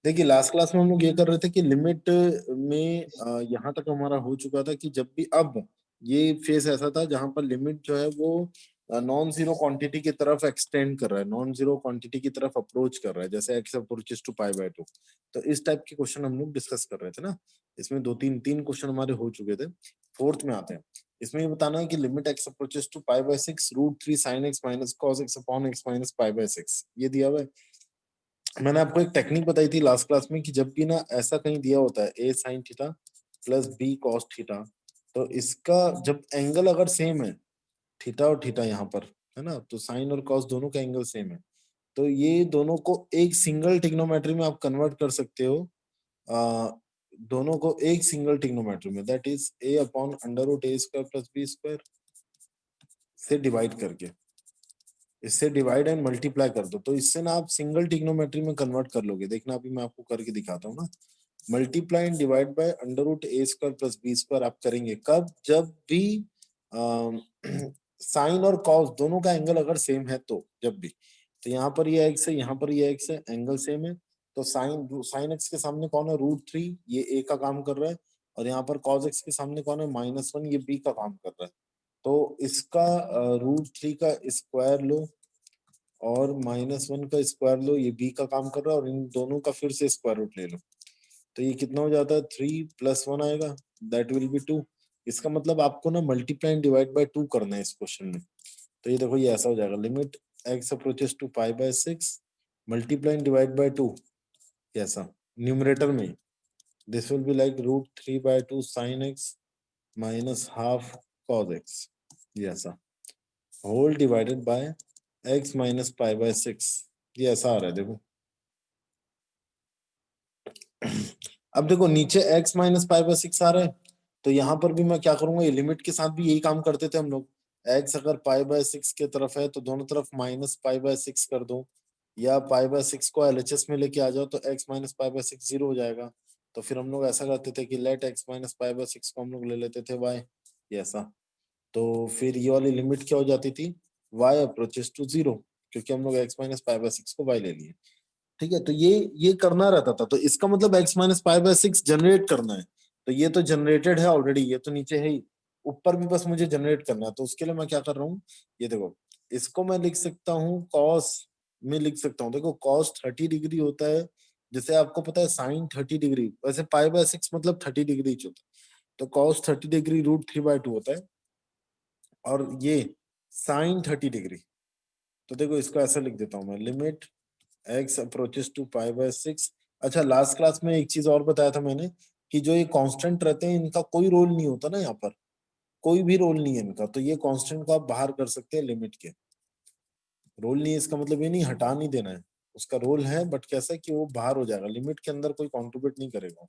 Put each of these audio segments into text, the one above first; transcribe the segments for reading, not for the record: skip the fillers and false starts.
देखिए last class में हम लोग ये कर रहे थे कि लिमिट में यहाँ तक हमारा हो चुका था कि जब भी अब ये फेस ऐसा था जहां पर लिमिट जो है वो नॉन जीरो क्वांटिटी की तरफ एक्सटेंड कर रहा है, नॉन जीरो क्वांटिटी की तरफ अप्रोच कर रहा है, जैसे x approaches to pi by two. तो इस टाइप के क्वेश्चन हम लोग डिस्कस कर रहे थे ना। इसमें दो तीन तीन क्वेश्चन हमारे हो चुके थे। फोर्थ में आते हैं। इसमें ये बताना है कि limit x approaches to pi by six root three sine x minus cos x upon x minus pi by six, ये दिया हुआ है। मैंने आपको एक टेक्निक बताई थी लास्ट क्लास में कि जब भी ना ऐसा कहीं दिया होता है A sine theta plus B cos theta, तो इसका जब एंगल अगर सेम है, थीटा और थीटा यहाँ पर है ना, तो साइन और कॉस दोनों का एंगल सेम है, तो ये दोनों को एक सिंगल ट्रिग्नोमेट्री में आप कन्वर्ट कर सकते हो। आ, दोनों को एक सिंगल ट्रिग्नोमेट्री में, that is a upon under root a square plus b square से डिवाइड करके, इससे डिवाइड एंड मल्टीप्लाई कर दो, तो इससे ना आप सिंगल ट्रिग्नोमेट्री में कन्वर्ट कर लोगे। देखना अभी मैं आपको करके दिखाता हूँ ना। Multiply and divide by under root a square plus b square आप करेंगे कब, जब भी साइन और कॉस दोनों का एंगल अगर सेम है, तो जब भी, तो यहाँ पर ये एक्स है, यहाँ पर ये एक्स है, एंगल सेम है, तो साइन साइन एक्स के सामने कौन है, रूट थ्री, ये ए का काम कर रहा है, और यहाँ पर कॉस एक्स के सामने कौन है, माइनस वन, ये बी का काम कर रहा है। तो इसका रूट थ्री का स्क्वायर लो और माइनस वन का स्क्वायर लो, ये बी का काम कर रहा है, और इन दोनों का फिर से स्क्वायर रूट ले लो, तो ये कितना हो जाता है, थ्री प्लस वन आएगा, दैट विल बी टू। इसका मतलब आपको ना multiply and divide by to करना है इस क्वेश्चन में। तो ये देखो ये ऐसा हो जाएगा, limit x approaches to pi by six multiply and divide by two, ऐसा न्यूमरेटर में this will be like root three by two sine x minus half cos x, ये ऐसा whole divided by x minus pi by six, ये ऐसा आ रहा है देखो। अब देखो नीचे x minus pi by six आ रहा है, तो यहाँ पर भी मैं क्या करूंगा, ये लिमिट के साथ भी यही काम करते थे हम लोग। x अगर पाई बाय सिक्स के तरफ है तो दोनों तरफ माइनस पाई बाय सिक्स कर दो, या पाई बाय सिक्स को एलएचएस में लेके आ जाओ तो x minus pi by six zero हो जाएगा। तो फिर हम लोग ऐसा करते थे कि let x minus pi by six को हम लोग ले लेते थे y, ये ऐसा। तो फिर ये वाली लिमिट क्या हो जाती थी, y अप्रोचेस टू जीरो, क्योंकि हम लोग x minus pi by six को y ले लिए। ठीक है, तो ये करना रहता था, तो इसका मतलब x minus pi by six generate करना है। तो ये तो जनरेटेड है ऑलरेडी, ये तो नीचे है ही, ऊपर भी बस मुझे जनरेट करना है। तो उसके लिए मैं क्या कर रहा हूँ, ये देखो, इसको मैं लिख सकता हूँ कॉस में, लिख सकता हूँ, देखो कॉस 30 डिग्री होता है, जैसे आपको पता है साइन 30 डिग्री, वैसे पाई बाय सिक्स मतलब 30 डिग्री होता है, तो cos 30 degree root three by two होता है, और ये साइन 30 डिग्री। तो देखो इसको ऐसा लिख देता हूँ मैं, limit x approaches to pi by six. अच्छा लास्ट क्लास में एक चीज और बताया था मैंने, कि जो ये कांस्टेंट रहते हैं इनका कोई रोल नहीं होता ना, यहाँ पर कोई भी रोल नहीं है इनका, तो ये कांस्टेंट को आप बाहर कर सकते हैं लिमिट के। रोल नहीं है इसका मतलब ये नहीं हटा नहीं देना है, उसका रोल है, बट कैसा है कि वो बाहर हो जाएगा, लिमिट के अंदर कोई कॉन्ट्रीब्यूट नहीं करेगा।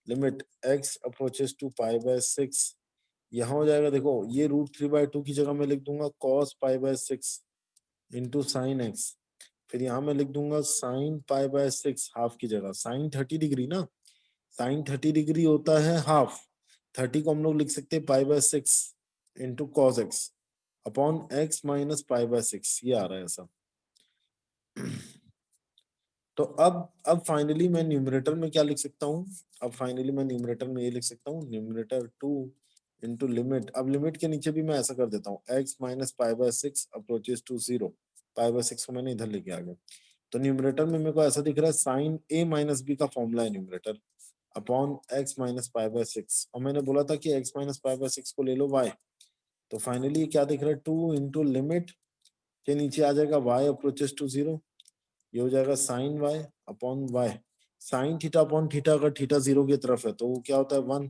Limit x approaches to pi by six, यहाँ हो जाएगा, देखो ये रूट थ्री बाय टू की जगह मैं लिख दूंगा cos pi by six into sine x, फिर यहाँ मैं लिख दूंगा sine pi by six half की जगह, साइन 30 डिग्री ना, साइन 30 डिग्री होता है हाफ, 30 को हम लोग लिख सकते हैं पाई by six into cos x upon x minus pi by six, ये आ रहा है ऐसा। तो अब फाइनली मैं न्यूमरेटर में क्या लिख सकता हूँ, अब फाइनली मैं न्यूमरेटर में ये लिख सकता हूँ, न्यूमरेटर टू इंटू लिमिट, अब लिमिट के नीचे भी मैं ऐसा कर देता हूँ, x minus pi by six approaches to zero, pi by six को मैंने इधर लेके आ गया। तो न्यूमरेटर में मेरे को ऐसा दिख रहा है, साइन ए माइनस बी का फॉर्मूला है numerator, upon x minus pi by six, और मैंने बोला था कि x minus pi by six को ले लो वाई। तो फाइनली क्या दिख रहा है, टू इंटू लिमिट के नीचे आ जाएगा वाई अप्रोचेस टू जीरो, ये हो जाएगा sine y upon y, sine theta upon theta, अगर थीटा जीरो की तरफ है तो वो क्या होता है वन,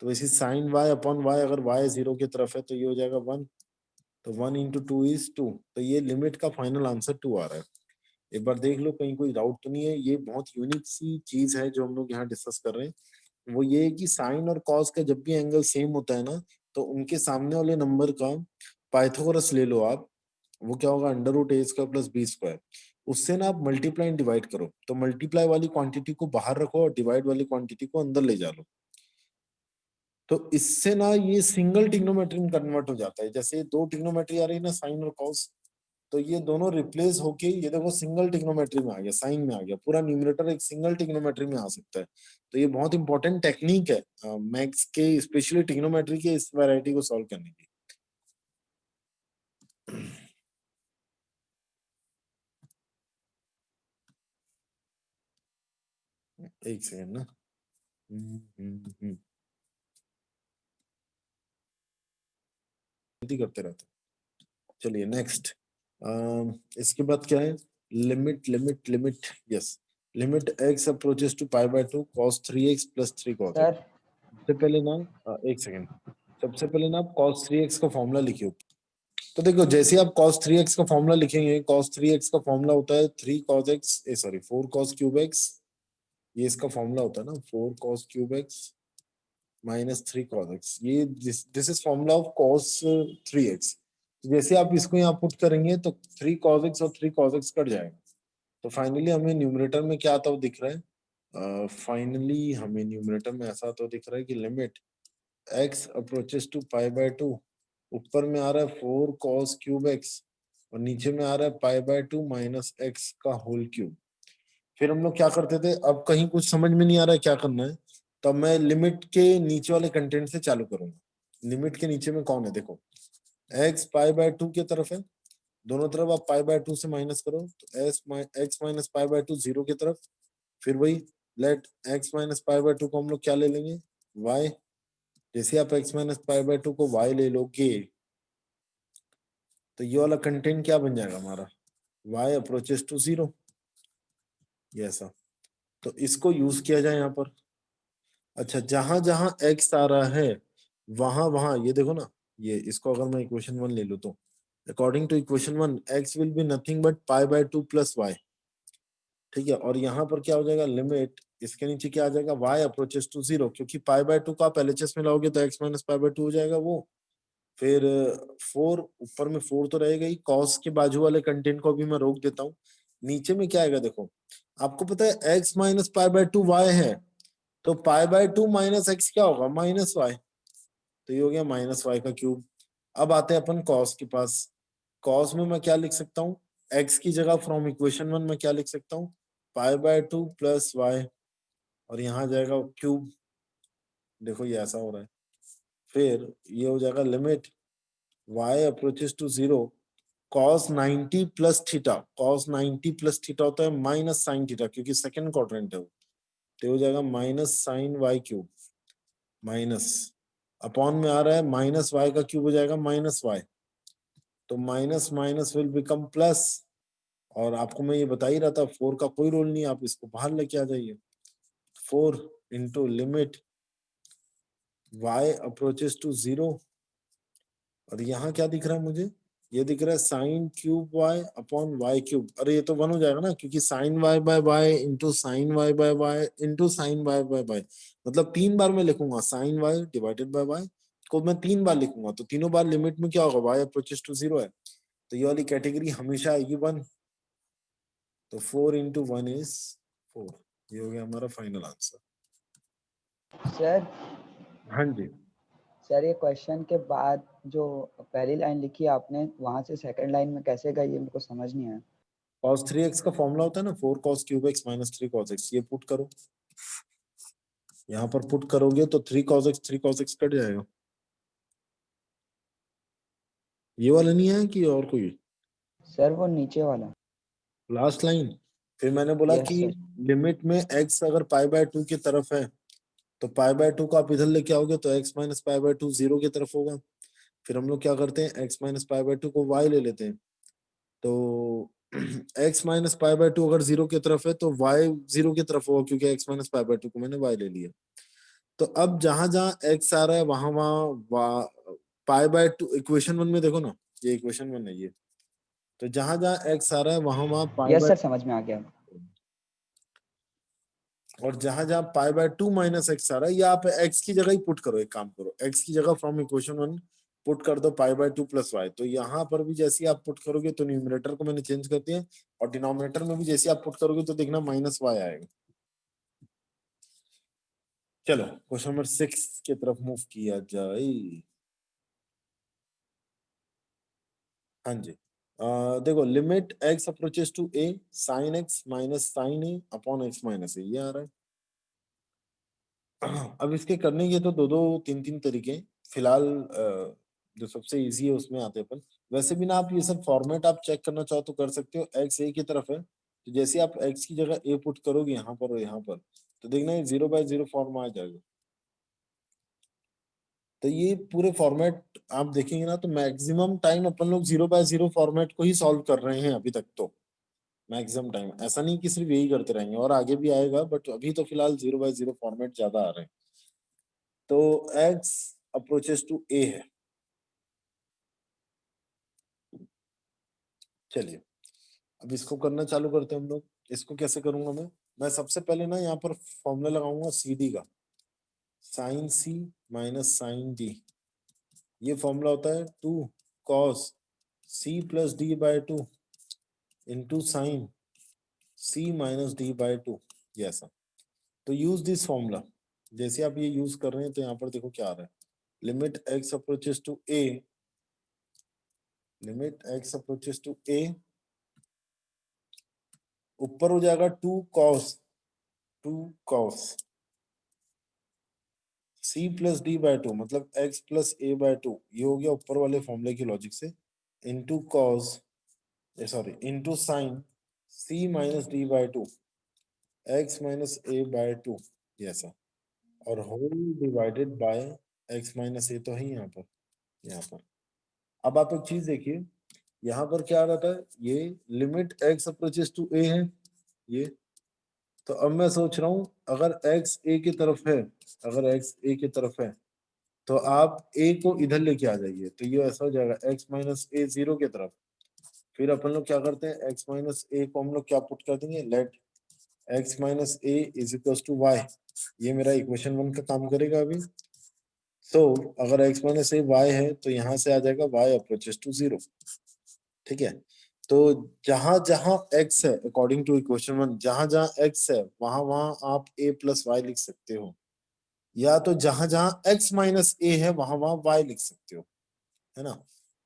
तो वैसे साइन वाई अपॉन वाई अगर वाई जीरो की तरफ है तो ये हो जाएगा वन, तो one into two is two, तो ये लिमिट का फाइनल आंसर टू आ रहा है। एक बार देख लो कहीं कोई डाउट तो नहीं है, ये बहुत यूनिक सी चीज है जो हम लोग यहाँ डिस्कस कर रहे हैं, वो ये है कि साइन और कॉस का जब भी एंगल सेम होता है ना, तो उनके सामने वाले नंबर का पाइथागोरस ले लो आप, वो क्या होगा, under root a square plus b square, उससे ना आप मल्टीप्लाई एंड डिवाइड करो, तो मल्टीप्लाई वाली क्वांटिटी को बाहर रखो और डिवाइड वाली क्वांटिटी को अंदर ले जा लो, तो इससे ना ये सिंगल ट्रिग्नोमेट्री में कन्वर्ट हो जाता है, जैसे दो ट्रिग्नोमेट्री आ रही है ना साइन और कॉस, तो ये दोनों रिप्लेस होके ये देखो सिंगल ट्रिग्नोमेट्री में आ गया, साइन में आ गया, पूरा न्यूमरेटर एक सिंगल ट्रिग्नोमेट्री में आ सकता है। तो ये बहुत इंपॉर्टेंट टेक्निक है मैथ्स के, स्पेशली ट्रिग्नोमेट्री के इस वैरायटी को सॉल्व करने की। एक सेकेंड ना। गलती करते रहते। चलिए नेक्स्ट, इसके बाद क्या है, limit limit limit, yes, limit x approaches to pi by 2 cos 3x plus 3 cos x। Sir सबसे पहले ना एक सेकेंड, सबसे पहले ना आप cos 3x का फॉर्मूला लिखिए। तो देखो जैसे आप cos 3x का फॉर्मूला लिखेंगे, cos 3x का फॉर्मूला होता है 3 cos x, sorry 4 cos cube x, ये इसका फॉर्मूला होता है ना, 4 cos cube x minus 3 cos x, ये this is formula of cos 3x। जैसे आप इसको यहाँ पुट करेंगे तो 3 cos x और 3 cos x कट जाएगा। तो फाइनली हमें न्यूमरेटर में क्या आता हुआ दिख रहा है, फाइनली हमें न्यूमरेटर में ऐसा आता हुआ दिख रहा है कि limit x approaches to pi by 2, ऊपर में आ रहा है 4 cos क्यूब x और नीचे में आ रहा है पाई बाय 2 माइनस x का होल क्यूब। फिर हम लोग क्या करते थे, अब कहीं कुछ समझ में नहीं आ रहा है क्या करना है, तो मैं लिमिट के नीचे वाले कंटेंट से चालू करूंगा। लिमिट के नीचे में कौन है, देखो x पाई बाय 2 की तरफ है, दोनों तरफ आप पाई बाय 2 से माइनस करो तो x minus pi by 2 zero की तरफ। फिर वही let x minus pi by 2 को हम लोग क्या ले लेंगे, y। जैसे आप x माइनस पाई बाय 2 को y ले लोगे तो ये वाला कंटेंट क्या बन जाएगा हमारा, y अप्रोचेस टू जीरो, ये ऐसा। तो इसको यूज किया जाए यहाँ पर। अच्छा, जहां जहां x आ रहा है वहां वहां ये देखो ना, ये इसको अगर मैं इक्वेशन 1 ले लूं तो according to equation 1 x will be nothing but pi by 2 plus y। ठीक है, और यहाँ पर क्या हो जाएगा, लिमिट इसके नीचे क्या आ जाएगा, y अप्रोचेस टू जीरो, क्योंकि पाई बाय 2 का आप एलएचएस में लाओगे तो x माइनस पाई बाय 2 हो जाएगा वो। फिर 4, ऊपर में 4 तो रहेगा ही, कॉस के बाजू वाले कंटेंट को भी मैं रोक देता हूँ। नीचे में क्या आएगा देखो, आपको पता है x minus pi by 2 y है, तो पाई बाय 2 माइनस एक्स क्या होगा, माइनस वाई। तो ये हो गया माइनस वाई का क्यूब। अब आते हैं अपन कॉस के पास। कॉस में मैं क्या लिख सकता हूँ, एक्स की जगह फ्रॉम इक्वेशन 1 में क्या लिख सकता हूँ, पाई बाय 2 प्लस वाई, और यहाँ जाएगा क्यूब। देखो ये ऐसा हो रहा है। फिर ये हो जाएगा limit y approaches to zero, cos 90 plus theta, cos 90 plus theta होता है माइनस साइन थीटा, क्योंकि सेकंड क्वाड्रेंट है वो। तो हो जाएगा minus sine y cube, minus upon में आ रहा है माइनस वाई का क्यूब हो जाएगा माइनस वाई, तो minus minus will become plus. और आपको मैं ये बता ही रहा था 4 का कोई रोल नहीं, आप इसको बाहर लेके आ जाइए। 4 into limit y approaches to zero, और यहाँ क्या दिख रहा है मुझे, ये दिख रहा है sine cube y upon y cube. अरे ये तो 1 हो जाएगा ना, क्योंकि sine y by y into sine y by y into sine y by y, मतलब 3 बार मैं लिखूंगा sine y divided by y को मैं 3 बार लिखूंगा, तो तीनों बार लिमिट में क्या होगा, y अप्रोचेस टू जीरो है, तो ये वाली कैटेगरी हमेशा आएगी 1। तो 4 इंटू 1 इज 4, ये हो गया हमारा फाइनल आंसर। सर हाँ जी, सर ये क्वेश्चन के बाद जो पहली लाइन लिखी है आपने, वहां से सेकंड लाइन में कैसे गई ये मेरे को समझ नहीं आया। cos 3x का फॉर्मूला होता है ना 4 cos cube x minus 3 cos x, ये पुट करो, यहाँ पर पुट करोगे तो 3 cos x 3 cos x cut जाएगा। ये वाला नहीं है कि और कोई, सर वो नीचे वाला। Last line. फिर मैंने बोला यस कि सर। लिमिट में x अगर पाई बाय 2 की तरफ है तो पाई बाय 2 को आप इधर लेके आओगे तो x minus pi by 2 zero की तरफ होगा। फिर हम लोग क्या करते हैं, x माइनस पाई बाय 2 को y ले लेते हैं, तो x माइनस पाई बाय 2 अगर जीरो की तरफ है तो y जीरो की तरफ होगा, क्योंकि x माइनस पाई बाय 2 को मैंने y ले लिया। तो अब जहां जहां x आ रहा है वहां वहां पाई बाय 2, इक्वेशन 1 में देखो ना, ये इक्वेशन 1 है ये, तो जहां जहां x आ रहा है वहां वहां पाई यस बाय, सर समझ में आ गया। और जहां जहां पाई बाय 2 माइनस एक्स आ रहा है, या आप x की जगह ही पुट करो, एक काम करो x की जगह फ्रॉम इक्वेशन 1 पुट कर दो पाई बाय 2 प्लस वाई। तो यहाँ पर भी जैसे ही आप पुट करोगे तो न्यूमरेटर को मैंने चेंज कर दिया, और डिनोमिनेटर में भी जैसे आप पुट करोगे तो देखना माइनस वाई आएगा। चलो क्वेश्चन नंबर 6 की तरफ मूव किया जाए। हाँ जी, देखो limit x approaches to a sin x minus sine a upon x minus a, ये आ रहा है। अब इसके करने के तो दो दो तीन तीन तरीके, फिलहाल जो सबसे इजी है उसमें आते हैं अपन। वैसे भी ना आप ये सब फॉर्मेट आप चेक करना चाहो तो कर सकते हो। x a की तरफ है तो जैसे आप x की जगह a पुट करोगे यहाँ पर और यहाँ पर, तो देखना है 0/0 फॉर्म आ जाएगा। तो ये पूरे फॉर्मेट आप देखेंगे ना तो मैक्सिमम टाइम अपन लोग 0/0 फॉर्मेट को ही सॉल्व कर रहे हैं अभी तक। तो मैक्सिमम टाइम ऐसा नहीं कि सिर्फ यही करते रहेंगे, और आगे भी आएगा, बट अभी तो फिलहाल 0/0 फॉर्मेट ज्यादा आ रहे हैं। तो x अप्रोचेस टू a है। चलिए अब इसको करना चालू करते हैं हम लोग। इसको कैसे करूंगा मैं सबसे पहले ना यहाँ पर फॉर्मूला लगाऊंगा सी डी का, साइन सी माइनस साइन डी। ये फॉर्मूला होता है 2 cos c plus d by 2 into sine c minus d by 2, ये ऐसा। तो यूज दिस फॉर्मूला। जैसे आप ये यूज कर रहे हैं तो यहाँ पर देखो क्या आ रहा है, limit x approaches to a, limit x approaches to a, ऊपर हो जाएगा 2 cos c plus d by 2, मतलब x प्लस a बाई 2, ये हो गया ऊपर वाले फॉर्मूले की लॉजिक से, into cos sorry into sine c minus d by 2 x minus a by 2, ये ऐसा। और whole divided by x minus a तो है यहाँ पर, यहाँ पर। अब आप एक चीज देखिए, यहाँ पर क्या आ रहा था, ये limit x approaches to a है ये। तो अब मैं सोच रहा हूँ अगर x a की तरफ है, अगर x a की तरफ है तो आप a को इधर लेके आ जाइए, तो ये ऐसा हो जाएगा x माइनस a 0 की तरफ। फिर अपन लोग क्या करते हैं, x माइनस a को हम लोग क्या पुट कर देंगे, let x minus a is equal to y। ये मेरा इक्वेशन 1 का काम करेगा अभी। तो अगर x माइनस a y है तो यहाँ से आ जाएगा y अप्रोचेस टू 0। ठीक है, तो जहां जहां x है अकॉर्डिंग टू इक्वेशन 1, जहां जहां x है वहां वहां आप a प्लस वाई लिख सकते हो, या तो जहां जहां x माइनस a है वहां वहां y लिख सकते हो, है ना।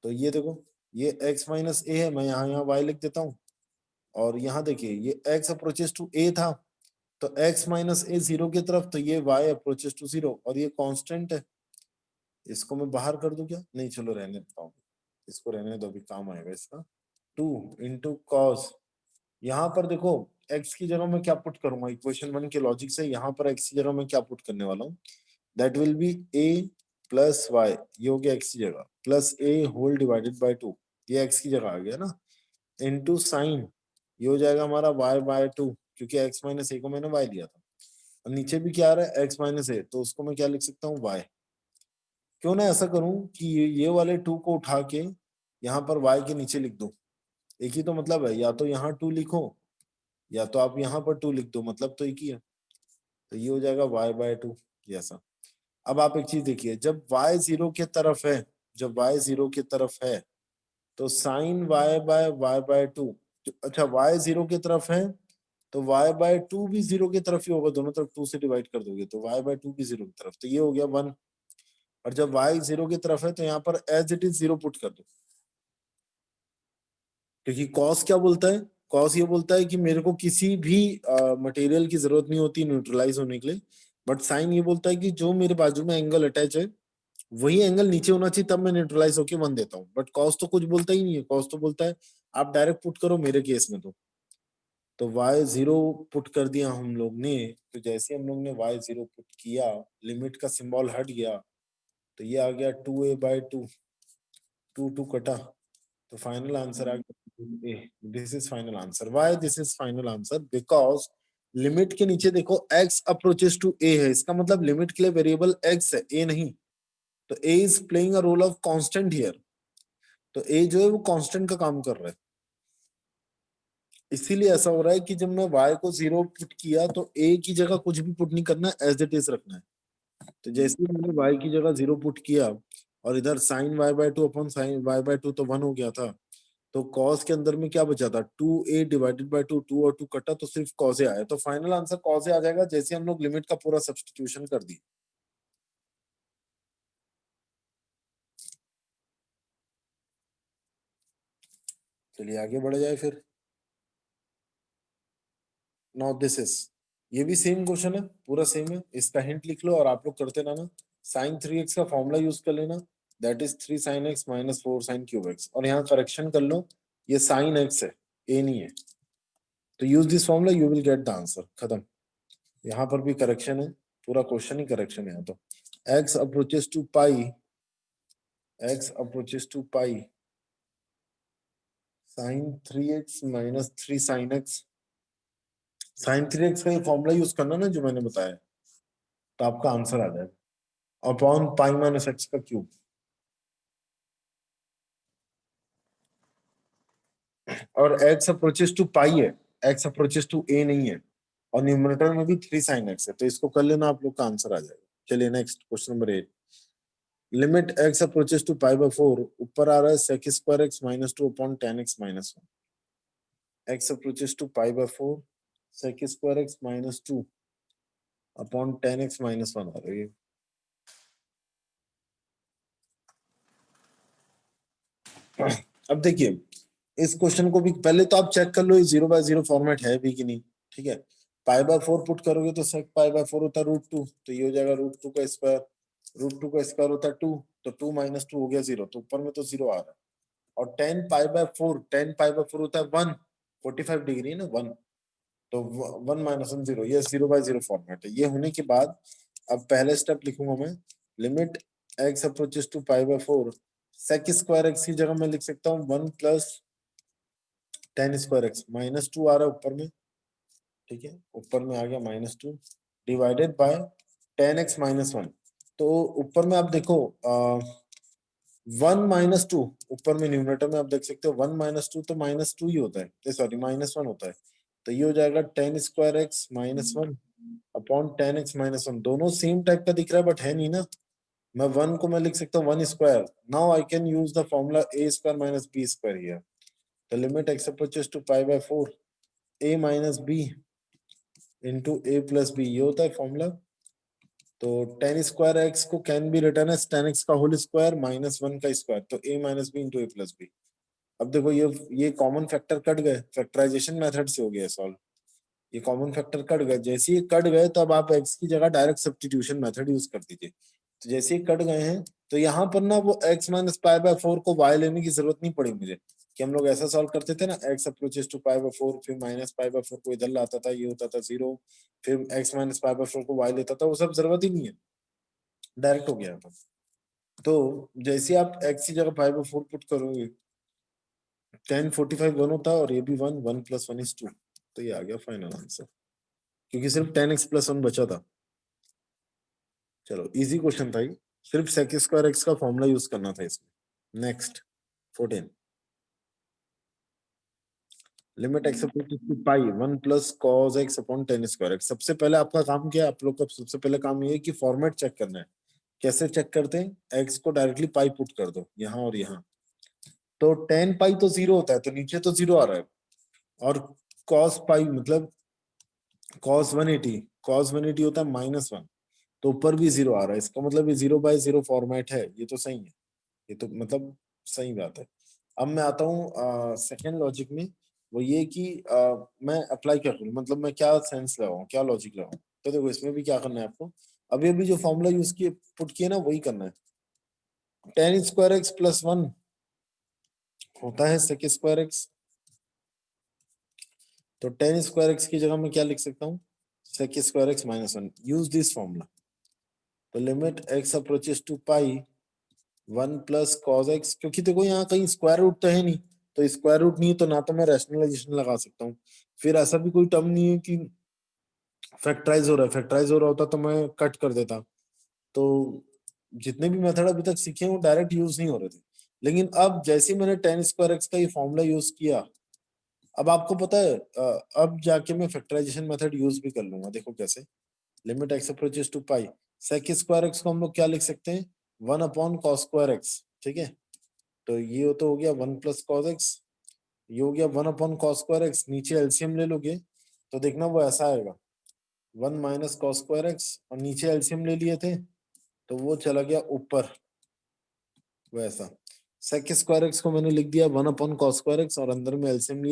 तो ये देखो, ये x माइनस a है, मैं यहाँ यहाँ y लिख देता हूँ। और यहाँ देखिए ये x अप्रोचेस टू a था, तो x माइनस a 0 की तरफ, तो ये y अप्रोचेस टू 0, और ये कांस्टेंट है। इसको मैं बाहर कर दूं क्या, नहीं चलो रहने देता हूँ, इसको रहने दो, अभी काम आएगा इसका। 2 × cos, यहाँ पर देखो x की जगह मैं क्या पुट करूंगा, इक्वेशन 1 के लॉजिक से यहाँ पर x की जगह मैं क्या पुट करने वाला हूँ, that will be a plus y, ये हो गया x की जगह, plus a whole divided by 2, ये x की जगह आ गया ना, इनटू साइन, ये हो जाएगा हमारा y/2, क्योंकि x माइनस a को मैंने y लिया था। और नीचे भी क्या आ रहा है, x माइनस a, तो उसको मैं क्या लिख सकता हूँ, y। क्यों ना ऐसा करूं कि ये वाले 2 को उठा के यहाँ पर y के नीचे लिख दो, एक ही तो मतलब है, या तो यहाँ 2 लिखो या तो आप यहाँ पर 2 लिख दो, मतलब तो एक ही है। तो ये हो जाएगा y/2, जैसा। अब आप एक चीज देखिए, जब y 0 की तरफ है, जब y 0 की तरफ है तो साइन y/y/2, अच्छा y 0 की तरफ है तो y/2 भी 0 की तरफ ही होगा, दोनों तरफ 2 से डिवाइड कर दोगे तो y/2 भी 0 की तरफ, तो ये हो गया 1। और जब y 0 की तरफ है तो यहाँ पर एज इट इज 0 पुट कर दो, क्योंकि कॉस क्या बोलता है, कॉस ये बोलता है कि मेरे को किसी भी मटेरियल की जरूरत नहीं होती न्यूट्रलाइज होने के लिए, बट साइन ये बोलता है कि जो मेरे बाजू में एंगल अटैच है वही एंगल नीचे होना चाहिए, तब मैं न्यूट्रलाइज होके 1 देता हूँ। बट कॉस तो कुछ बोलता ही नहीं है, कॉस तो बोलता है आप डायरेक्ट पुट करो मेरे केस में। तो y0 पुट कर दिया हम लोग ने, तो जैसे हम लोग ने y0 पुट किया, लिमिट का सिंबल हट गया, तो ये आ गया 2a/2, 2 कटा, तो फाइनल आंसर आ गया ए। This is final answer. Why this is final answer, because limit के नीचे देखो x अप्रोचेस टू a है, इसका मतलब लिमिट के लिए वेरिएबल x है, a नहीं। तो a is playing a role of constant here, तो a जो है वो कांस्टेंट का काम कर रहा है। इसीलिए ऐसा हो रहा है कि जब मैं y को 0 पुट किया तो a की जगह कुछ भी पुट नहीं करना है, एज इट इज रखना है। तो जैसे ही मैंने y की जगह 0 पुट किया और इधर sign y/2 upon sine y/2 तो 1 हो गया था, तो cos के अंदर में क्या बचा था, 2a डिवाइडेड बाय 2, 2 और 2 कटा तो सिर्फ cos a आया, तो फाइनल आंसर cos a आ जाएगा, जैसे हम लोग लिमिट का पूरा सब्स्टिट्यूशन कर दी। चलिए आगे बढ़ जाए फिर। नाउ दिस इज, ये भी सेम क्वेश्चन है, पूरा सेम है, इसका हिंट लिख लो और आप लोग करते रहना। साइन 3x का फॉर्मूला यूज कर लेना, that is 3 sin x minus 4 sin cube x, और यहाँ करेक्शन कर लो, ये साइन x है, a नहीं है, तो use this formula, you will get the answer, खत्म। यहाँ पर भी करेक्शन है, पूरा क्वेश्चन ही करेक्शन है यहाँ तो। x approaches to pi, x approaches to pi sin 3x minus 3 sin x, sin 3x का ये फॉर्मूला यूज करना ना जो मैंने बताया, तो आपका आंसर आ जाएगा, अपॉन पाई माइनस एक्स का क्यूब। और x अप्रोचेस टू पाई है, x अप्रोचेस टू a नहीं है, और न्यूमरेटर में भी 3 sin x है, तो इसको कर लेना, आप लोग का आंसर आ जाएगा। चलिए next question number 8, limit x approaches to pi by 4, ऊपर आ रहा है sec square x minus 2 upon tan x minus 1, x approaches to pi by 4 sec square x minus 2 upon tan x minus 1 आ रही है। अब देखिए, इस क्वेश्चन को भी पहले तो आप चेक कर लो, 0/0 फॉर्मेट है भी कि नहीं, ठीक है। पाई बाय 4 पुट करोगे तो sec पाई बाय 4 होता है √2, तो ये हो जाएगा √2 का स्क्वायर, √2 का स्क्वायर होता है 2, तो 2 माइनस 2 हो गया 0, तो ऊपर में तो 0 आ रहा है। और tan पाई बाय 4 होता है 1, 45 डिग्री है ना 1, तो 1 माइनस 1 0, ये 0/0 फॉर्मेट है। ये होने के बाद अब पहले स्टेप लिखूंगा मैं, limit x approaches to pi by 4, sec square x की जगह मैं लिख सकता हूँ 1 plus tan square x minus 2 आ रहा है ऊपर में, ठीक है, ऊपर में आ गया minus 2 divided by tan x minus 1, तो ऊपर में आप देखो 1 माइनस 2, ऊपर में न्यूमरेटर में आप देख सकते हो 1 माइनस 2, तो माइनस 2 ही होता है, सॉरी माइनस 1 होता है, तो ये हो जाएगा tan square x minus 1 upon tan x minus 1, दोनों सेम टाइप का दिख रहा है बट है नहीं ना, मैं 1 को मैं लिख सकता हूँ 1 square, now I can use the formula a square minus b square here, the limit x approaches to pi by 4 a minus b into a plus b, ये होता है फॉर्मूला। तो tan स्क्वायर x को can be written as tan x का whole square minus 1 का square, तो a minus b into a plus b. अब देखो ये कॉमन फैक्टर कट गए, फैक्टराइजेशन मेथड से हो गया सॉल्व, ये कॉमन फैक्टर कट गए, जैसे ही कट गए तो अब आप x की जगह डायरेक्ट सब्स्टिट्यूशन मेथड यूज कर दीजिए, तो जैसे ही कट गए हैं तो यहाँ पर ना वो x माइनस पाई बाय 4 को y लेने की जरूरत नहीं पड़ी मुझे, कि हम लोग ऐसा सॉल्व करते थे ना, x approaches to pi by 4 फिर माइनस पाई बाय 4 को इधर लाता था, ये होता था 0, फिर x माइनस पाई बाय 4 को y लेता था, वो सब जरूरत ही नहीं है, डायरेक्ट हो गया था। तो जैसे आप x की जगह पाई बाय 4 पुट करोगे, tan 45 1 होता है, और ये भी 1, 1 प्लस 1 इज 2, तो ये आ गया फाइनल आंसर, क्योंकि सिर्फ tan x प्लस 1 बचा था। चलो इजी क्वेश्चन था ये, सिर्फ sec स्क्वायर x का फॉर्मूला यूज करना था इसमें। नेक्स्ट 14, लिमिट x approaches to pi 1 plus cos x upon tan square x। सबसे पहले आपका काम क्या है, आप लोग का सबसे पहले काम ये है कि फॉर्मेट चेक करना है। कैसे चेक करते हैं, x को डायरेक्टली पाई पुट कर दो यहाँ और यहाँ, तो tan पाई तो 0 होता है, तो नीचे तो 0 आ रहा है, और cos पाई मतलब cos 180 होता है -1, तो ऊपर भी 0 आ रहा है, इसका मतलब ये 0/0 फॉर्मेट है, ये तो सही है, ये तो मतलब सही बात है। अब मैं आता हूँ सेकेंड लॉजिक में, वो ये कि मैं अप्लाई क्या करूँ, मतलब मैं क्या सेंस लगाऊं, क्या लॉजिक लगाऊं। तो देखो इसमें भी क्या करना है आपको, अभी अभी जो फॉर्मूला यूज किए पुट किए ना वही करना है। tan स्क्वायर x प्लस 1 होता है sec स्क्वायर x, तो tan स्क्वायर x की जगह मैं क्या लिख सकता हूँ, sec square x minus 1, use this formula, तो limit x approaches to pi 1 plus cos x, क्योंकि देखो यहाँ कहीं स्क्वायर रूट तो है नहीं, तो स्क्वायर रूट नहीं है तो ना तो मैं रैशनलाइजेशन लगा सकता हूँ, फिर ऐसा भी कोई टर्म नहीं है कि फैक्टराइज हो रहा है, फैक्टराइज हो रहा होता तो मैं कट कर देता। तो जितने भी मेथड अभी तक सीखे वो डायरेक्ट यूज नहीं हो रहे थे, लेकिन अब जैसे ही मैंने tan स्क्वायर एक्स का ये फॉर्मूला यूज किया, अब आपको पता है अब जाके मैं फैक्टराइजेशन मेथड यूज भी कर लूंगा, देखो कैसे, limit x approaches to pi, sec square x को हम लोग क्या लिख सकते हैं, 1 अपॉन कॉस स्क्वायर एक्स, ठीक है, तो ये तो हो गया 1 प्लस कॉस एक्स, ये हो गया 1 अपॉन कॉस स्क्वायर एक्स, नीचे एलसीएम ले लोगे तो देखना वो ऐसा आएगा 1 माइनस कॉस स्क्वायर एक्स, और नीचे एलसीएम ले लिए थे तो वो चला गया ऊपर वैसा। सेक स्क्वायर एक्स को मैंने लिख दिया 1/cos²x और अंदर में एलसीएम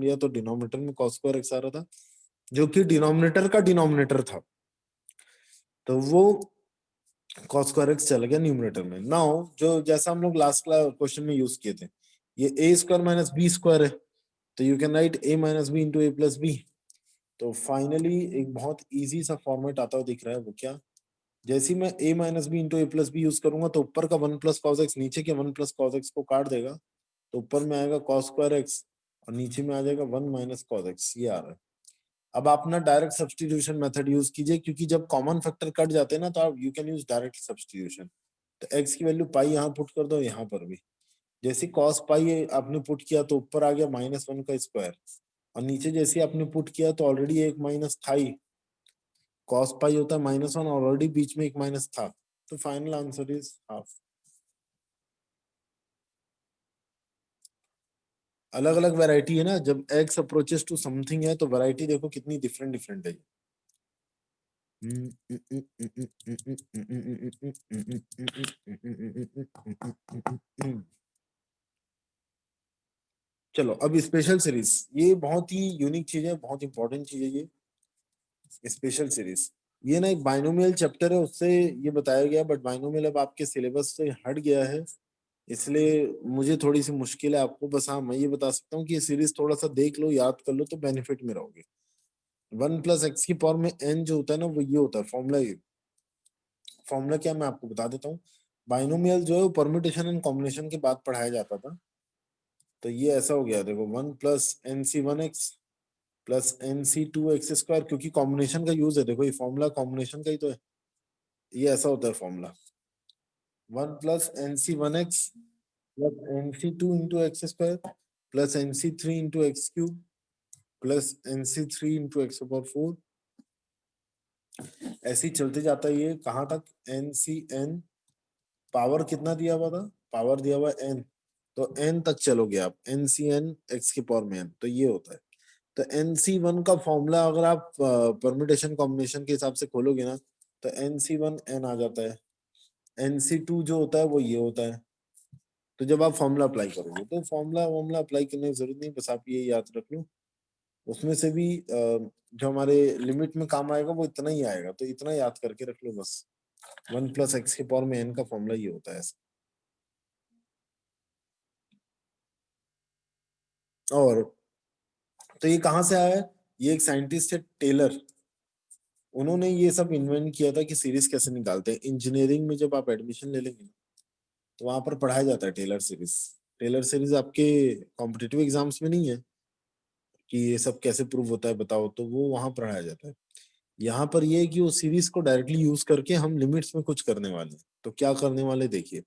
लिया तो डिनोमिनेटर में cos²x आ रहा था, जो कि डिनोमिनेटर का डिनोमिनेटर था, तो वो cos²x चला गया न्यूमरेटर में। नाउ जो जैसा हम लोग लास्ट क्वेश्चन में यूज किए थे, ये a² - b² है, तो you can write a - b into a+b। तो फाइनली एक बहुत इजी सा फॉर्मेट आता हुआ दिख रहा है, वो क्या, जैसे ही मैं a - b into a+b use करूंगा तो ऊपर का 1+cos x नीचे के 1+cos x को काट देगा, तो ऊपर में आएगा cos²x और नीचे में आ जाएगा 1 - cos x, ये आ रहा है। अब आप ना डायरेक्ट सब्सटीट्यूशन मेथड यूज कीजिए, क्योंकि जब कॉमन फैक्टर कट जाते हैं ना तो आप you can use direct substitution. तो x की वैल्यू पाई यहाँ पुट कर दो, यहाँ पर भी जैसे cos पाई आपने पुट किया तो ऊपर आ गया -1 का स्क्वायर, और नीचे जैसे आपने पुट किया तो ऑलरेडी एक माइनस था ही, cos पाई होता है -1 और ऑलरेडी बीच में एक माइनस था, तो फाइनल आंसर इज हाफ। अलग अलग वैरायटी है ना, जब x अप्रोचेस टू समथिंग है तो वैरायटी देखो कितनी डिफरेंट डिफरेंट है। चलो अब स्पेशल सीरीज, ये बहुत ही यूनिक चीज है, बहुत इंपॉर्टेंट चीज है ये स्पेशल सीरीज। ये ना एक बाइनोमियल चैप्टर है, उससे ये बताया गया, बट बाइनोमियल अब आपके सिलेबस से हट गया है, इसलिए मुझे थोड़ी सी मुश्किल है आपको। बस हाँ मैं ये बता सकता हूँ कि ये सीरीज थोड़ा सा देख लो, याद कर लो तो बेनिफिट में रहोगे। 1+x में n जो होता है ना वो ये होता है फॉर्मूला। ये फॉर्मूला क्या मैं आपको बता देता हूँ। बाइनोमियल जो है वो परम्यूटेशन एंड कॉम्बिनेशन के बाद पढ़ाया जाता था, तो ये ऐसा हो गया देखो 1+nc1x प्लस nc2x², क्योंकि कॉम्बिनेशन का यूज है, देखो ये फॉर्मूला कॉम्बिनेशन का ही तो है, ये ऐसा होता है formula 1+nc1x plus nc2 × x² plus nc3 × x³ plus nc3 × x⁴, ऐसे ही चलते जाता है ये कहाँ तक, ncn पावर कितना दिया हुआ था, पावर दिया हुआ n, तो n तक चलोगे आप, ncn x⁴n, तो ये होता है। तो nc1 का फॉर्मूला अगर आप परम्यूटेशन कॉम्बिनेशन के हिसाब से खोलोगे ना तो nc1n आ जाता है, nc2 जो होता है वो ये होता है। तो जब आप फॉर्मूला अप्लाई करोगे तो फॉर्मूला अप्लाई करने की जरूरत नहीं, बस आप ये याद रख लो, उसमें से भी जो हमारे लिमिट में काम आएगा वो इतना ही आएगा, तो इतना याद करके रख लो बस। 1+x⁴n का फॉर्मूला ये होता है ऐसा। और तो ये कहाँ से आया है, ये एक साइंटिस्ट है टेलर, उन्होंने ये सब इन्वेंट किया था कि सीरीज कैसे निकालते हैं। इंजीनियरिंग में जब आप एडमिशन ले लेंगे तो वहां पर पढ़ाया जाता है टेलर सीरीज। टेलर सीरीज आपके कॉम्पिटिटिव एग्जाम्स में नहीं है कि ये सब कैसे प्रूव होता है बताओ, तो वो वहां पढ़ाया जाता है। यहाँ पर ये है कि वो सीरीज को डायरेक्टली यूज करके हम लिमिट्स में कुछ करने वाले हैं, तो क्या करने वाले देखिए।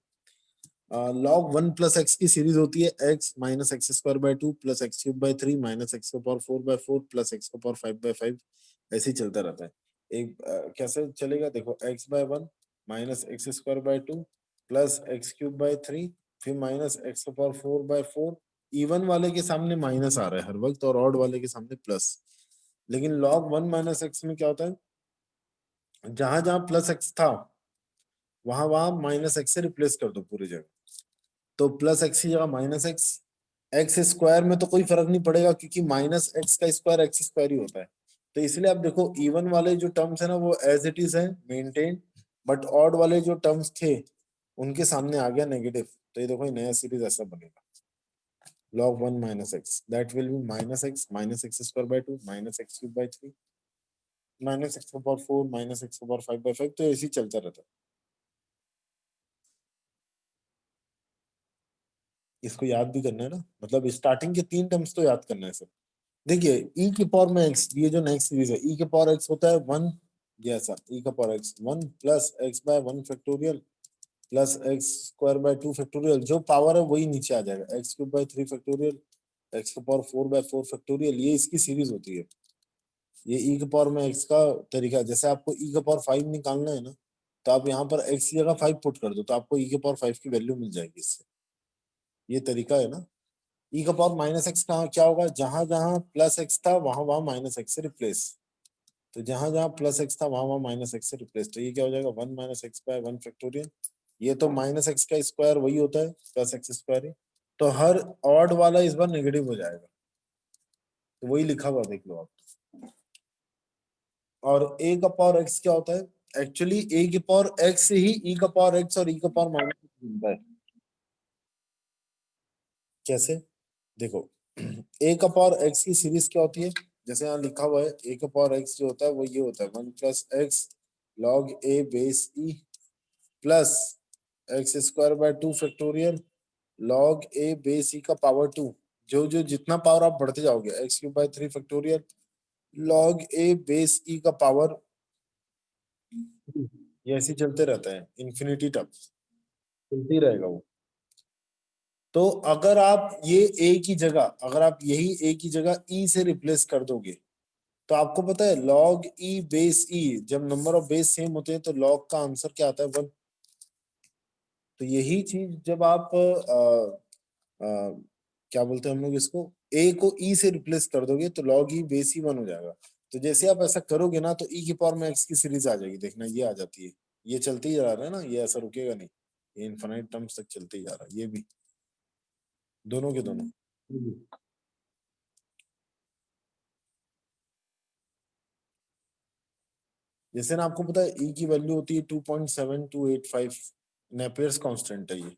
log 1+x की सीरीज होती है x - x² 2 plus x³ 3 minus x⁴/4 plus x⁴5/5, ऐसे ही चलता रहता है। एक कैसे चलेगा देखो, x/1 minus x²/2 plus x³ 3 फिर माइनस x⁴/4, इवन वाले के सामने माइनस आ रहा है हर वक्त और ऑड वाले के सामने प्लस। लेकिन log 1 - x में क्या होता है, जहां जहां प्लस x था वहां वहां माइनस x से रिप्लेस कर दो पूरी जगह, तो प्लस एक्स की जगह माइनस एक्स। एक्स स्क्वायर में तो कोई फर्क नहीं पड़ेगा क्योंकि माइनस एक्स का स्क्वायर एक्स स्क्वायर ही होता है, तो इसलिए आप देखो इवन वाले जो टर्म्स है ना वो एज इट इज है मेंटेन, बट ऑड वाले जो टर्म्स थे उनके सामने आ गया नेगेटिव, तो ये देखो ये नया सीरीज ऐसा बनेगा log 1 - x that will be -x - x² 2 minus x³ 3 minus x⁴ minus x⁴5/5, तो ऐसे ही चलता रहता है। इसको याद भी करना है ना, मतलब स्टार्टिंग के 3 टर्म्स तो याद करना है सर। देखिए ई की पावर में एक्स, ये जो नेक्स्ट सीरीज है ई के पावर एक्स होता है 1, ये ऐसा ई का power x 1 plus x/1 factorial plus x²/2 factorial, जो पावर है वही नीचे आ जाएगा x³ 3 फैक्टोरियल x⁴/4 फैक्टोरियल, ये इसकी सीरीज होती है। ये ई के पावर में एक्स का तरीका है। जैसे आपको ई के पावर 5 निकालना है ना, तो आप यहाँ पर एक्स की जगह 5 पुट कर दो तो आपको ई के पावर 5 की वैल्यू मिल जाएगी इससे, ये तरीका है ना। ई का पावर माइनस एक्स कहाँ क्या होगा, जहां जहां प्लस एक्स था वहां वहां माइनस एक्स से रिप्लेस, तो जहां जहां प्लस एक्स था वहां वहां माइनस एक्स से रिप्लेस, तो ये क्या हो जाएगा 1 - x/1 फैक्टोरियल ये तो माइनस एक्स का स्क्वायर वही होता है प्लस एक्स स्क्वायर ही, तो हर ऑड वाला इस बार नेगेटिव हो जाएगा, तो वही लिखा हुआ देख लो आप। और ए का पावर एक्स क्या होता है, एक्चुअली ए की पावर एक्स से ही ई का पावर एक्स और ई का पावर माइनस बनता है। कैसे, देखो ए का पावर एक्स की सीरीज क्या होती है, जैसे यहाँ लिखा हुआ है ए का पावर एक्स जो होता है वो ये होता है 1 + x log a base e plus x square by 2 factorial log a base e का पावर 2, जो जो जितना पावर आप बढ़ते जाओगे x³ by 3 factorial log a base e का पावर, ये ऐसे ही चलते रहता है इन्फिनिटी तक चलते ही रहेगा वो। तो अगर आप ये ए की जगह, अगर आप यही ए की जगह ई से रिप्लेस कर दोगे, तो आपको पता है log ई बेस ई, जब नंबर ऑफ बेस सेम होते हैं तो log का आंसर क्या आता है 1। तो यही चीज जब आप क्या बोलते हैं हम लोग इसको, ए को ई से रिप्लेस कर दोगे तो log ई बेस ई 1 हो जाएगा। तो जैसे आप ऐसा करोगे ना तो ई की पावर में एक्स की सीरीज आ जाएगी, देखना ये आ जाती है, ये चलते ही जा रहा है ना, ये ऐसा रुकेगा नहीं, ये इनफाइनाइट टर्म्स तक चलते ही जा रहा है, ये भी दोनों के दोनों। जैसे ना आपको पता है ई की वैल्यू होती है 2.7285, नेपियर्स कांस्टेंट है ये,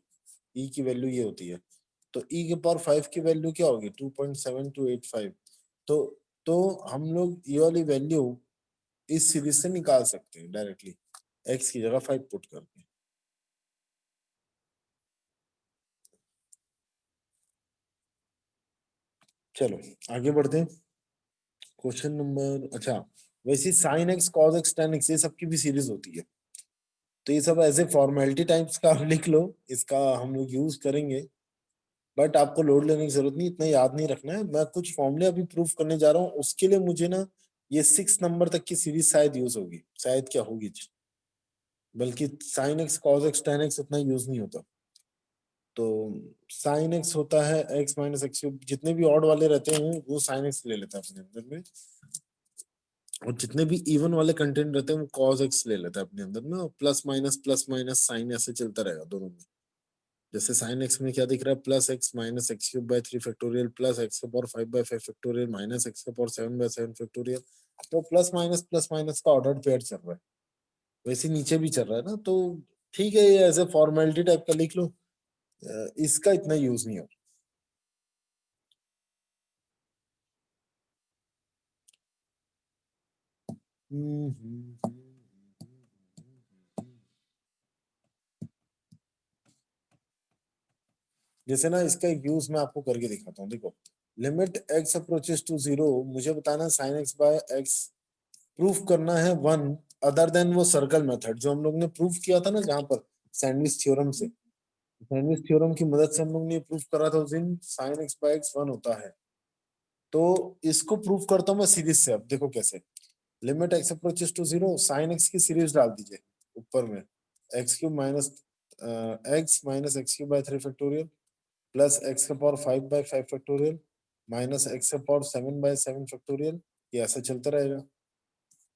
ई की वैल्यू ये होती है, तो ई के पावर 5 की वैल्यू क्या होगी 2.7285। तो तो हम लोग ये वाली वैल्यू इस सीरीज से निकाल सकते हैं डायरेक्टली, एक्स की जगह 5 पुट करके। चलो आगे बढ़ते हैं, क्वेश्चन नंबर, अच्छा वैसे sine x cos x ten x ये सब की भी सीरीज होती है, तो ये सब ऐसे फॉर्मेलिटी टाइप्स का आप लिख लो, इसका हम लोग यूज करेंगे, बट आपको लोड लेने की जरूरत नहीं, इतना याद नहीं रखना है। मैं कुछ फॉर्मूले अभी प्रूफ करने जा रहा हूँ, उसके लिए मुझे ना ये 6 नंबर तक की सीरीज शायद यूज होगी, शायद क्या होगी, बल्कि sine x cos x ten x उतना यूज नहीं होता। तो साइन एक्स होता है एक्स माइनस एक्स, जितने भी ऑड वाले रहते हैं वो साइन एक्स ले लेता है अपने अंदर में, और जितने भी इवन वाले कंटेंट रहते हैं वो कॉस एक्स ले लेता है अपने अंदर में, और प्लस माइनस साइन ऐसे चलता रहेगा दोनों में। जैसे साइन एक्स में क्या दिख रहा है, +x - x³ by 3 factorial plus x का पावर 5/5 फैक्टोरियल माइनस एक्स का पावर 7/7 फैक्टोरियल। तो प्लस माइनस का ऑर्डर पेयर चल रहा है, वैसे नीचे भी चल रहा है ना, तो ठीक है ये ऐसे फॉर्मेलिटी टाइप का लिख लो, इसका इतना यूज नहीं हो। जैसे ना इसका यूज मैं आपको करके दिखाता हूँ, देखो लिमिट x अप्रोचेस टू 0, मुझे बताना sine x by x proof करना है 1 अदर देन वो सर्कल मेथड जो हम लोग ने प्रूफ किया था ना, जहां पर सैंडविच थ्योरम से, सैंडविच थ्योरम की मदद से हम लोग ने प्रूफ करा था उस दिन साइन एक्स बाय एक्स 1 होता है। तो इसको प्रूफ करता हूँ मैं सीरीज से, अब देखो कैसे, limit x approaches to 0 sine x की सीरीज डाल दीजिए ऊपर में, x³ minus x - x³ by 3 factorial plus x का पावर 5/5 फैक्टोरियल माइनस एक्स का पावर 7/7 फैक्टोरियल, ये ऐसा चलता रहेगा,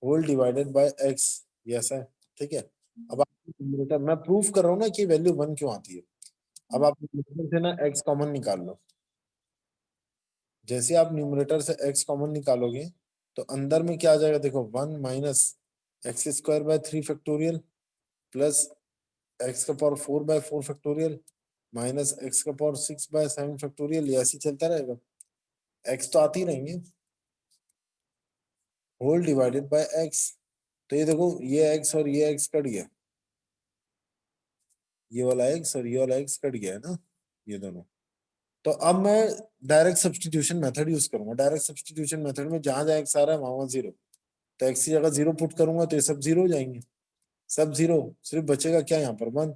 होल डिवाइडेड बाय एक्स, ये ऐसा है, ठीक है। अब आप न्यूमरेटर, मैं प्रूफ कर रहा हूँ ना कि वैल्यू 1 क्यों आती है। अब आप न्यूमरेटर से ना एक्स कॉमन निकाल लो, जैसे आप न्यूमरेटर से एक्स कॉमन निकालोगे तो अंदर में क्या आ जाएगा, देखो 1 minus x² by 3 factorial plus x का पावर 4/4 फैक्टोरियल माइनस एक्स का पावर 6/7 फैक्टोरियल, ये ऐसे ही चलता रहेगा, एक्स तो आती रहेंगे, होल डिवाइडेड बाय एक्स। तो ये देखो ये एक्स और ये एक्स कट गया, ये वाला एक्स और ये वाला एक्स कट गया है ना, ये दोनों। तो अब मैं डायरेक्ट सब्सटीट्यूशन मेथड यूज करूंगा, डायरेक्ट सब्सटीट्यूशन मेथड में जहां जहां एक्स आ रहा है वहां 0, तो एक्स की जगह 0 पुट करूंगा तो ये सब 0 हो जाएंगे, सब 0, सिर्फ बचेगा क्या यहाँ पर 1,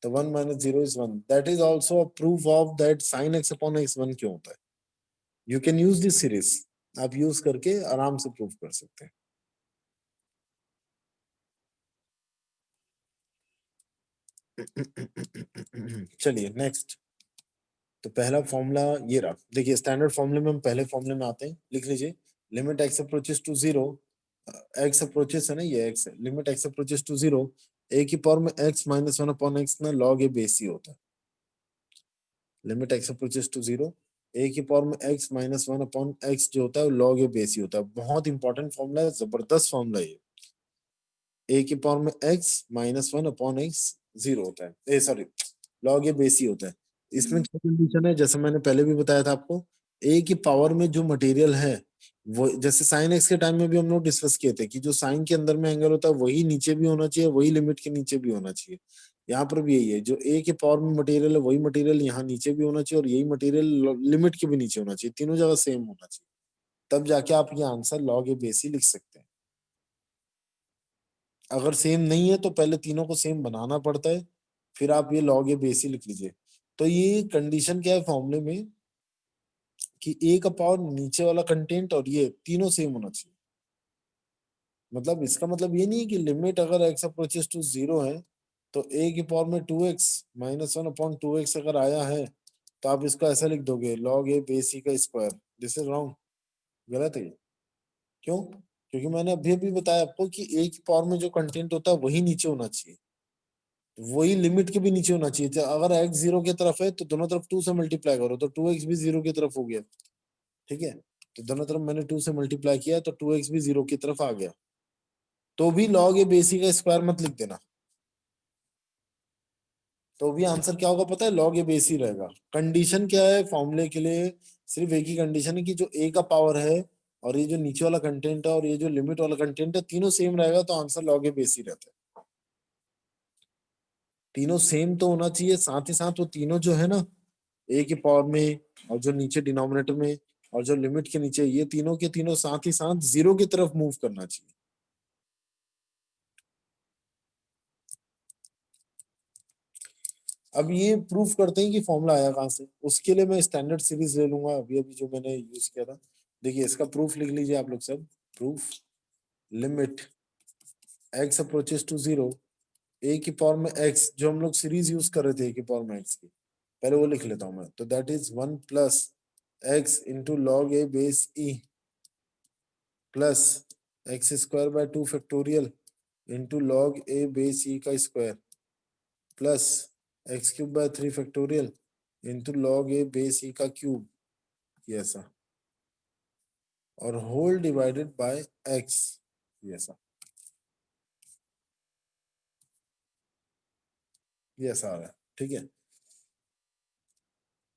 तो 1 minus 0 is 1, that is also a proof of that sine x upon x 1 क्यों होता है। You can use this series, आप यूज करके आराम से प्रूफ कर सकते हैं। चलिए नेक्स्ट, तो पहला फॉर्मूला ये रहा, देखिए स्टैंडर्ड फॉर्मूले में हम पहले फॉर्मूले में आते हैं, लिख लीजिए limit x approaches to 0, x approaches है ना, ये एक्स है, limit x approaches to 0 a की पावर में x माइनस 1 अपॉन एक्स ना log a बेस ही होता है। Limit x approaches to 0, a की पावर में x माइनस 1 अपॉन एक्स जो होता है वो log a बेस ही होता है। बहुत इंपॉर्टेंट फॉर्मूला है, जबरदस्त फॉर्मूला है ये। ए की पावर में x माइनस 1 अपॉन एक्स 0 होता है, ए सॉरी log a बेस ही होता है। इसमें क्या कंडीशन है, जैसे मैंने पहले भी बताया था आपको, ए की पावर में जो मटेरियल है वो, जैसे साइन एक्स के टाइम में भी हम लोग डिस्कस किए थे कि जो साइन के अंदर में एंगल होता है वही नीचे भी होना चाहिए, वही लिमिट के नीचे भी होना चाहिए। यहाँ पर भी यही है, जो ए के पावर में मटेरियल है वही मटेरियल यहाँ नीचे भी होना चाहिए और यही मटेरियल लिमिट के भी नीचे होना चाहिए, तीनों जगह सेम होना चाहिए। तब जाके आप ये आंसर लॉग ए बेस ही लिख सकते हैं। अगर सेम नहीं है तो पहले तीनों को सेम बनाना पड़ता है, फिर आप ये लॉग ए बेस ही लिख लीजिए। तो ये कंडीशन क्या है फॉर्मूले में कि ए का पावर नीचे वाला कंटेंट और ये तीनों सेम होना चाहिए। मतलब इसका मतलब ये नहीं है कि लिमिट अगर x अप्रोचेस टू 0 है तो a की पावर में 2x माइनस 1 अपॉन 2x अगर आया है तो आप इसको ऐसा लिख दोगे log a बेस c का स्क्वायर। दिस इज रॉन्ग, गलत है ये। क्यों? क्योंकि मैंने अभी अभी बताया आपको कि a की पावर में जो कंटेंट होता है वही नीचे होना चाहिए, वही लिमिट के भी नीचे होना चाहिए। तो अगर x 0 की तरफ है तो दोनों तरफ 2 से मल्टीप्लाई करो तो 2x भी 0 की तरफ हो गया। ठीक है, तो दोनों तरफ मैंने 2 से मल्टीप्लाई किया तो 2x भी 0 की तरफ आ गया। तो भी log a बेस c का स्क्वायर मत लिख देना, तो भी आंसर क्या होगा पता है, log a बेस ही रहेगा। कंडीशन क्या है फॉर्मूले के लिए, सिर्फ एक ही कंडीशन है कि जो a का पावर है और ये जो नीचे वाला कंटेंट है और ये जो लिमिट वाला कंटेंट है तीनों सेम रहेगा तो आंसर log a बेस ही रहता है। तीनों सेम तो होना चाहिए, साथ ही साथ वो तीनों जो है ना a की पावर में और जो नीचे डिनोमिनेटर में और जो लिमिट के नीचे, ये तीनों के तीनों साथ ही साथ 0 की तरफ मूव करना चाहिए। अब ये प्रूफ करते हैं कि फॉर्मूला आया कहां से। उसके लिए मैं स्टैंडर्ड सीरीज ले लूंगा, अभी अभी जो मैंने यूज किया था। देखिए इसका प्रूफ लिख लीजिए आप लोग सब। Proof, limit x approaches to 0, a की पावर में x, जो हम लोग सीरीज यूज कर रहे थे a की पावर में x की, पहले वो लिख लेता हूं मैं। तो that is 1 plus x into log A base e plus x square by 2 factorial into log A base e का square plus x cube by 3 factorial into log A base e का क्यूब, ये ऐसा, और whole divided by x, ये ऐसा, ये ऐसा आ रहा है। ठीक है,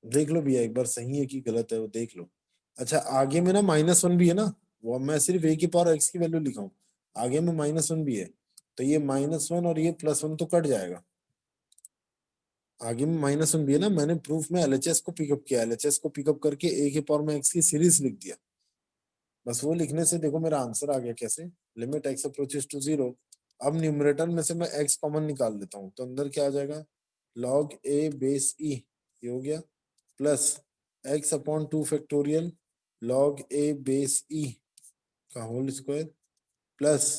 देख लो भैया एक बार सही है कि गलत है वो देख लो। अच्छा आगे में ना -1 भी है ना, वो मैं सिर्फ a की पावर x की वैल्यू लिखा हूं, आगे में -1 भी है, तो ये -1 और ये +1 तो कट जाएगा। आगे में -1 भी है ना, मैंने प्रूफ में LHS को पिकअप किया, LHS को पिकअप करके a की पावर में x की सीरीज लिख दिया। बस वो लिखने से देखो मेरा आंसर आ गया कैसे, लिमिट x अप्रोचेस टू 0। अब न्यूमरेटर में से मैं x कॉमन निकाल लेता हूँ तो अंदर क्या आ जाएगा, log a बेस e, ये हो गया, plus x upon 2 factorial log a base e का whole square plus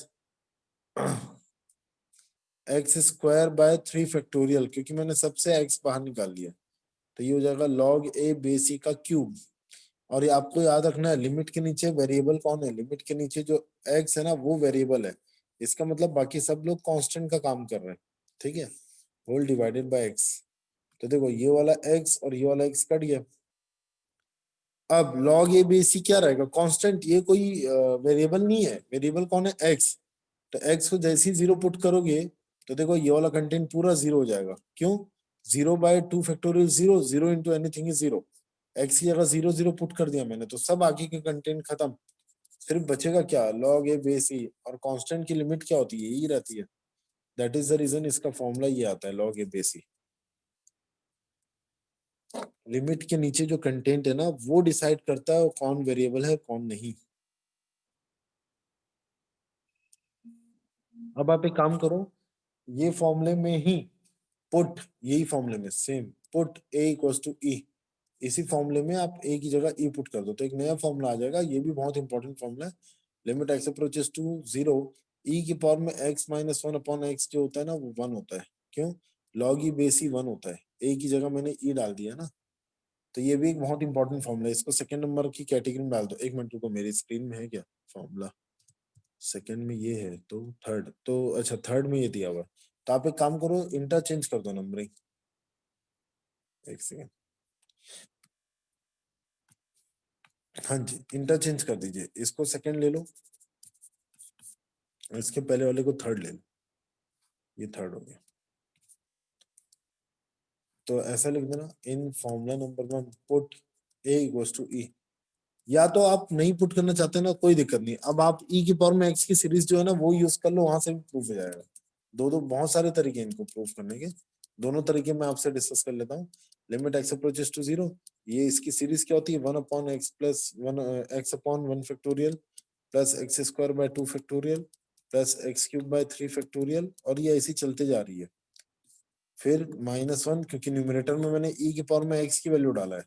x square by 3 factorial, क्योंकि मैंने सबसे x बाहर निकाल लिया, तो ये हो जाएगा log a बेस e का क्यूब। और ये आपको याद रखना है, लिमिट के नीचे वेरिएबल कौन है, लिमिट के नीचे जो x है ना वो वेरिएबल है, इसका मतलब बाकी सब लोग कांस्टेंट का काम कर रहे हैं। ठीक है, होल डिवाइडेड बाय x, तो देखो ये वाला x और ये वाला x कट गया। अब log a बेस c क्या रहेगा, कांस्टेंट, ये कोई वेरिएबल नहीं है, वेरिएबल कौन है, x। तो x को जैसे ही 0 पुट करोगे तो देखो ये वाला कंटेंट पूरा 0 हो जाएगा। क्यों, 0/2 factorial 0, 0 into anything is 0। x की जगह 0 0 पुट कर दिया मैंने, तो सब आगे के कंटेंट खत्म। सिर्फ बचेगा क्या, log a बेस e, और कांस्टेंट की लिमिट क्या होती है, यही रहती है। दैट इज द रीजन इसका फॉर्मूला ये आता है log a base e। Limit के नीचे जो कंटेंट है ना वो डिसाइड करता है कौन वेरिएबल है कौन नहीं। अब आप एक काम करो, ये फॉर्मूले में ही पुट, यही फॉर्मूले में same put a equals to e, इसी फॉर्मूले में आप a की जगह e पुट कर दो तो एक नया फॉर्मूला आ जाएगा। ये भी बहुत इंपॉर्टेंट फॉर्मूला है। Limit x approaches to 0, e की पावर में x माइनस 1 अपॉन x जो होता है ना वो 1 होता है। क्यों, log e बेस e 1 होता है, a की जगह मैंने e डाल दिया ना। तो ये भी एक बहुत इंपॉर्टेंट फॉर्मूला है, इसको सेकंड नंबर की कैटेगरी में डाल दो। एक मिनट रुको, मेरी स्क्रीन में है क्या फॉर्मूला, सेकंड में ये है तो थर्ड, तो अच्छा थर्ड में ये दिया हुआ है। तो आप एक काम करो, इंटरचेंज कर दो नंबरिंग, एक सेकेंड, हाँ जी इंटरचेंज कर दीजिए, इसको सेकंड ले लो, इसके पहले वाले को थर्ड ले लो, ये थर्ड हो गया। तो ऐसा लिख देना, in formula number 1 put a equals to e। या तो आप नहीं पुट करना चाहते ना, कोई दिक्कत नहीं, अब आप e की पावर में x की सीरीज जो है ना वो यूज कर लो, वहां से भी प्रूफ हो जाएगा। दो दो बहुत सारे तरीके हैं इनको प्रूफ करने के, दोनों तरीके मैं आपसे डिस्कस कर लेता हूँ। लिमिट x अप्रोचेस टू 0, ये इसकी सीरीज क्या होती है, 1 upon x plus 1 x upon 1 factorial plus x square by 2 factorial plus x cube by 3 factorial, और ये ऐसी चलते जा रही है। फिर -1, क्योंकि न्यूमरेटर में मैंने e की पावर में x की वैल्यू डाला है,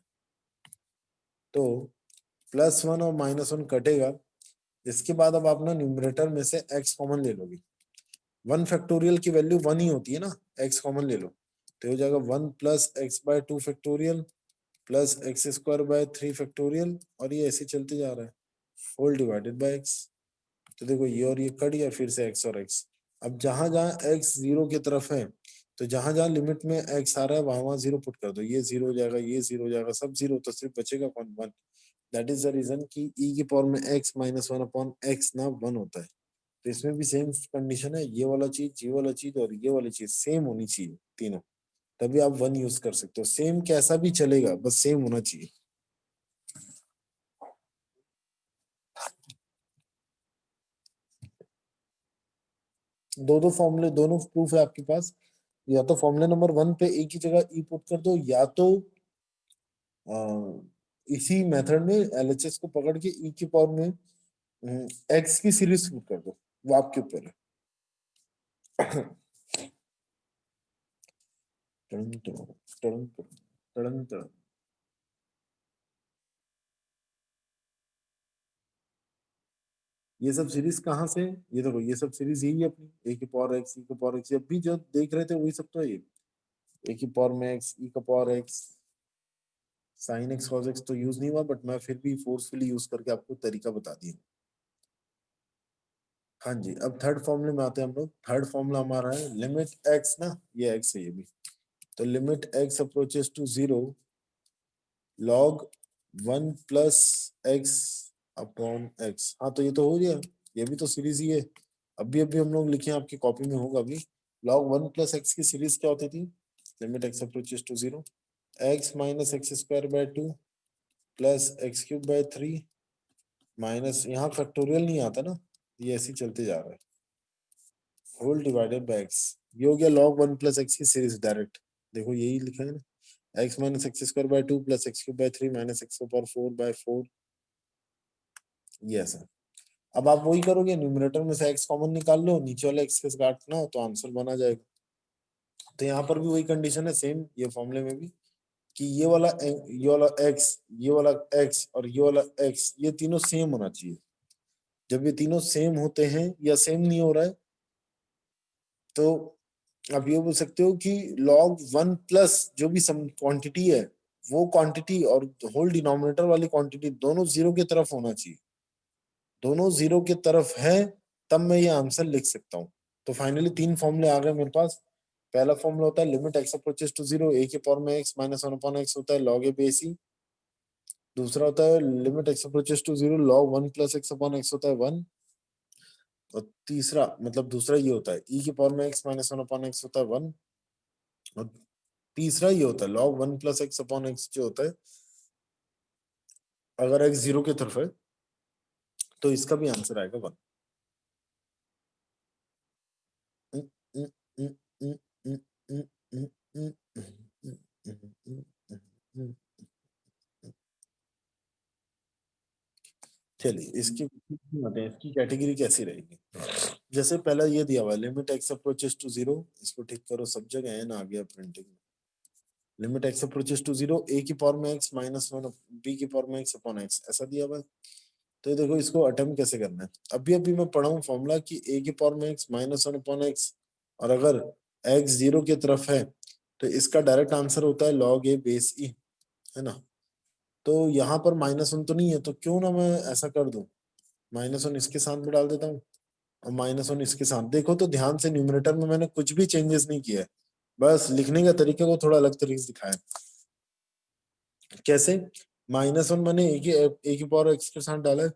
तो +1 और -1 कटेगा। इसके बाद अब आप ना न्यूमरेटर में से x कॉमन ले लोगे, 1 फैक्टोरियल की वैल्यू 1 ही होती है ना, x कॉमन ले लो, तो हो जाएगा 1 plus x by 2 factorial plus x square by 3 factorial, और ये ऐसे चलते जा रहा है, होल डिवाइडेड बाय x। तो देखो ये और ये कट गया, फिर से x और x। अब जहां जहां x 0 की तरफ है, तो जहां जहां लिमिट में x आ रहा है वहां वहां 0 पुट कर दो, ये 0 हो जाएगा, ये 0 हो जाएगा, सब 0, तो सिर्फ बचेगा कौन, 1। दैट इज द रीजन कि e की पावर में x -1 अपॉन x ना 1 होता है। तो इसमें भी सेम कंडीशन है, ये वाला चीज, ये वाला चीज और ये वाली चीज सेम होनी चाहिए तीनों, तभी आप 1 यूज कर सकते हो। सेम कैसा भी चलेगा, बस सेम होना चाहिए। दो दो फॉर्मूले, दोनों प्रूफ है आपके पास, या तो फॉर्मूला नंबर 1 पे एक ही जगह ई पुट कर दो, या तो इसी मेथड में एलएचएस को पकड़ के ई की पावर में एक्स की सीरीज पुट कर दो, वो आपके ऊपर है। टड़न टड़न, टड़न टड़न, टड़न टड़न। ये सब सीरीज कहाँ से, ये देखो ये सब सीरीज यही है अपनी, ए की पावर एक्स, ई की पावर एक्स, अभी जो देख रहे थे वही सब तो है ये, ए की पावर में एक्स, ई का power x, sine x cos x तो यूज नहीं हुआ, बट मैं फिर भी फोर्सफुली यूज करके आपको तरीका बता दिया। हाँ जी, अब थर्ड फॉर्मूले में आते हैं हम लोग। थर्ड फॉर्मूला हमारा है लिमिट एक्स ना, ये एक्स है ये भी, तो limit x approaches to 0 log 1 plus x upon x. हाँ तो ये तो हो गया, ये भी तो सीरीज ही है, अभी अभी हम लोग लिखे हैं, आपकी कॉपी में होगा अभी। लॉग 1 प्लस एक्स की सीरीज क्या होती थी, limit x approaches to 0 x minus x square by 2 plus x cube by 3 minus, यहाँ फैक्टोरियल नहीं आता ना, ये ऐसे ही चलते जा रहा है, होल डिवाइडेड बाय एक्स। ये हो गया log 1 प्लस एक्स की सीरीज डायरेक्ट, देखो यही लिखा है ना, x minus x square by 2 plus x cube by 3 minus x power 4 by 4, ये ऐसा। अब आप वही करोगे, न्यूमरेटर में से एक्स कॉमन निकाल लो, नीचे वाला एक्स के काटना हो तो आंसर बना जाएगा। तो यहाँ पर भी वही कंडीशन है सेम, ये फॉर्मूले में भी, कि ये वाला एक्स, ये वाला एक्स और ये वाला एक्स, ये तीनों सेम होना चाहिए। जब ये तीनों सेम होते हैं या सेम नहीं हो रहा है, तो आप ये बोल सकते हो कि log 1 प्लस जो भी सम क्वांटिटी है, वो क्वांटिटी और होल डिनोमिनेटर वाली क्वांटिटी दोनों 0 की तरफ होना चाहिए, दोनों 0 की तरफ है, तब मैं ये आंसर लिख सकता हूँ। तो फाइनली 3 फॉर्मूले आ गए मेरे पास। पहला फॉर्मूला होता है limit x approaches to 0 a की पावर में एक्स माइनस 1 अपॉन एक्स होता है log ए बेस ई। दूसरा होता है limit x approaches to 0 log 1 plus x upon x होता है 1। और तीसरा मतलब दूसरा ये होता है ई की पावर में एक्स माइनस 1 अपॉन एक्स होता है 1। और तीसरा ये होता है log 1 plus x upon x जो होता है, अगर एक्स 0 की तरफ है तो इसका भी आंसर आएगा 1। चलिए इसकी आते हैं, इसकी कैटेगरी कैसी रहेगी। जैसे पहला ये दिया हुआ है लिमिट एक्स अप्रोचेस टू 0, इसको ठीक करो, सब जगह है ना, आ गया प्रिंटिंग में। Limit x approaches to 0 a की पावर में एक्स माइनस 1 बी की पावर में एक्स अपॉन एक्स, ऐसा दिया हुआ है। तो देखो इसको अटेम्प्ट कैसे करना है, अभी अभी मैं पढ़ा हूँ फॉर्मूला कि ए की पावर में एक्स माइनस 1 अपॉन एक्स, और अगर एक्स 0 की तरफ है तो इसका डायरेक्ट आंसर होता है log ए बेस ई, है ना। तो यहाँ पर -1 तो नहीं है, तो क्यों ना मैं ऐसा कर दूं, -1 इसके साथ में डाल देता हूँ, और -1 इसके साथ। देखो तो ध्यान से न्यूमरेटर में मैंने कुछ भी चेंजेस नहीं किया है, बस लिखने का तरीके को थोड़ा अलग तरीके से दिखाया। कैसे? -1 मैंने ए की पावर x के साथ डाला है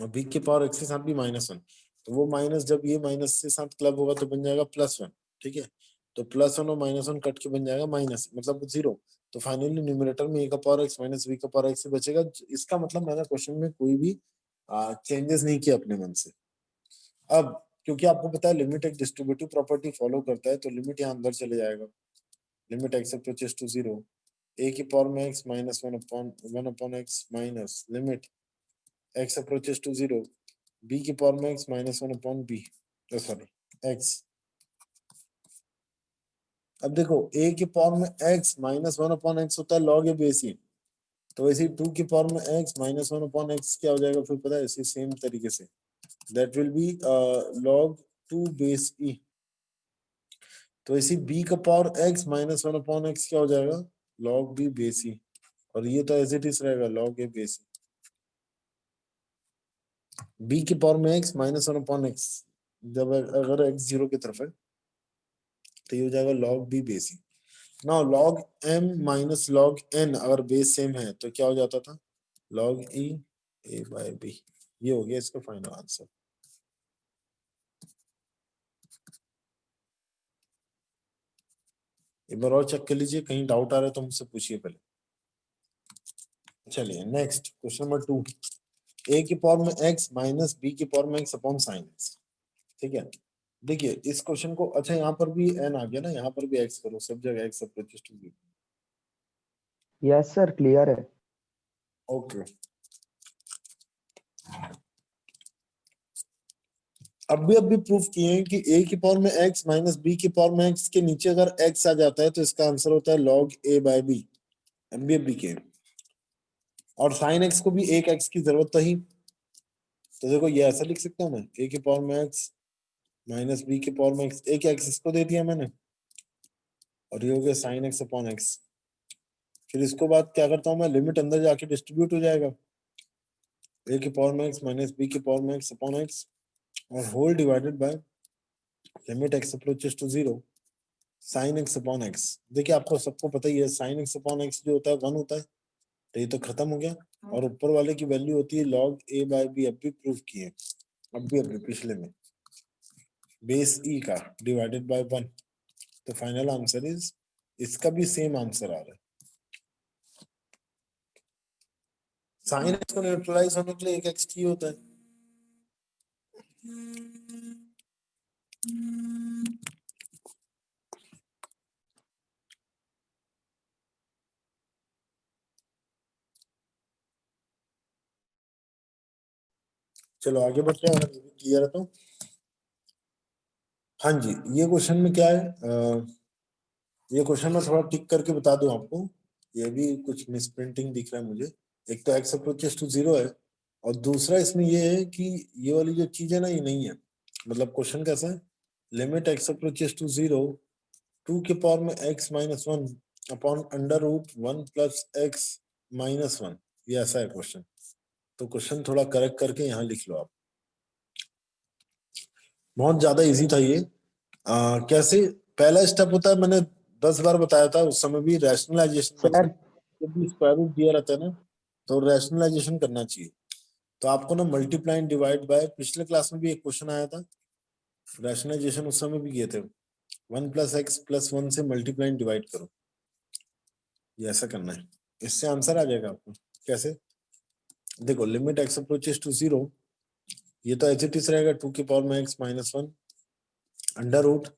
और b की पावर x के साथ भी -1, तो वो माइनस जब ये माइनस के साथ क्लब होगा तो बन जाएगा +1। ठीक है, तो +1 और -1 कट के बन जाएगा माइनस, मतलब 0। तो फाइनली न्यूमरेटर में a का पावर x माइनस b का पावर x से बचेगा। इसका मतलब मैंने क्वेश्चन में कोई भी चेंजेस नहीं किया अपने मन से। अब क्योंकि आपको पता है लिमिट एक डिस्ट्रीब्यूटिव प्रॉपर्टी फॉलो करता है, तो लिमिट यहाँ अंदर चले जाएगा। Limit x approaches to 0, a की पावर में x -1 upon x minus limit x approaches to 0, b की पावर में x -1 upon b, sorry x। अब देखो a की पावर में x -1 अपॉन x होता है log a बेस e, तो वैसे 2 की पावर में x -1 अपॉन x क्या हो जाएगा फिर पता है? इसी सेम तरीके से that will be log 2 base e। तो इसी b का पावर x -1 अपॉन x क्या हो जाएगा? log b बेस e, और ये तो एज इट इज रहेगा log a base e। b की पावर में x -1 अपॉन x, जब अगर x 0 की तरफ है तो ये हो जाएगा log b base e। Now log m minus log n अगर बेस सेम है तो क्या हो जाता था? log e a by b। ये हो गया इसका फाइनल आंसर। एक बार और चेक कर लीजिए, कहीं डाउट आ रहा है तो मुझसे पूछिए पहले। चलिए नेक्स्ट क्वेश्चन नंबर 2, a की पावर में x माइनस b की पावर में x अपॉन साइन x। ठीक है, देखिए इस क्वेश्चन को, अच्छा यहाँ पर भी n आ गया ना, यहाँ पर भी x करो, सब जगह x approaches to 0। Yes sir, clear है। ओके, अब भी प्रूफ किए हैं कि a की पावर में x माइनस b की पावर में x के नीचे अगर x आ जाता है तो इसका आंसर होता है log a बाय b। अब भी किए, और साइन x को भी एक x की जरूरत था ही, तो देखो ये ऐसा लिख सकता हूँ मैं, a की पावर में x माइनस b की पावर में x, एक x इसको दे दिया मैंने, और ये हो गया साइन x अपॉन x। फिर इसको बाद क्या करता हूँ मैं, लिमिट अंदर जाके डिस्ट्रीब्यूट हो जाएगा, a की पावर में x माइनस b की पावर में x अपॉन x, और whole divided by limit x approaches to 0 sine x upon x। देखिए आपको सबको पता ही है साइन x अपॉन x जो होता है 1 होता है, तो ये तो खत्म हो गया, और ऊपर वाले की वैल्यू होती है log a बाय b। अब भी प्रूफ किए, अब भी पिछले में बेस e का डिवाइडेड बाय 1, तो फाइनल आंसर इज, इसका भी सेम आंसर आ रहा है। साइन x को न्यूट्रलाइज होने के लिए एक x की होता है। चलो आगे बढ़ते हैं, अगर क्लियर है तो। हाँ जी, ये क्वेश्चन में क्या है, ये क्वेश्चन में थोड़ा टिक करके बता दूं आपको, ये भी कुछ मिसप्रिंटिंग दिख रहा है मुझे। एक तो x अप्रोचेस टू 0 है, और दूसरा इसमें ये है कि ये वाली जो चीज है ना, ये नहीं है। मतलब क्वेश्चन कैसा है, लिमिट x अप्रोचेस टू 0, 2 के पावर में x minus 1 upon under root 1 plus x minus 1, ये ऐसा है क्वेश्चन। तो क्वेश्चन थोड़ा करेक्ट करके यहाँ लिख लो आप। बहुत ज्यादा इजी था ये। कैसे? पहला स्टेप होता है, मैंने 10 बार बताया था उस समय भी, रैशनलाइजेशन, सर मतलब जब भी स्क्वायर रूट दिया रहता है ना, तो रैशनलाइजेशन करना चाहिए। तो आपको ना मल्टीप्लाई एंड डिवाइड बाय, पिछले क्लास में भी एक क्वेश्चन आया था, रैशनलाइजेशन उस समय भी किए थे। 1 प्लस एक्स प्लस 1 से मल्टीप्लाई एंड डिवाइड करो, ये ऐसा करना है, इससे आंसर आ जाएगा आपको। कैसे? देखो लिमिट एक्स अप्रोचेस टू 0, ये तो एच इट इज रहेगा 2 की पावर में x minus 1 under root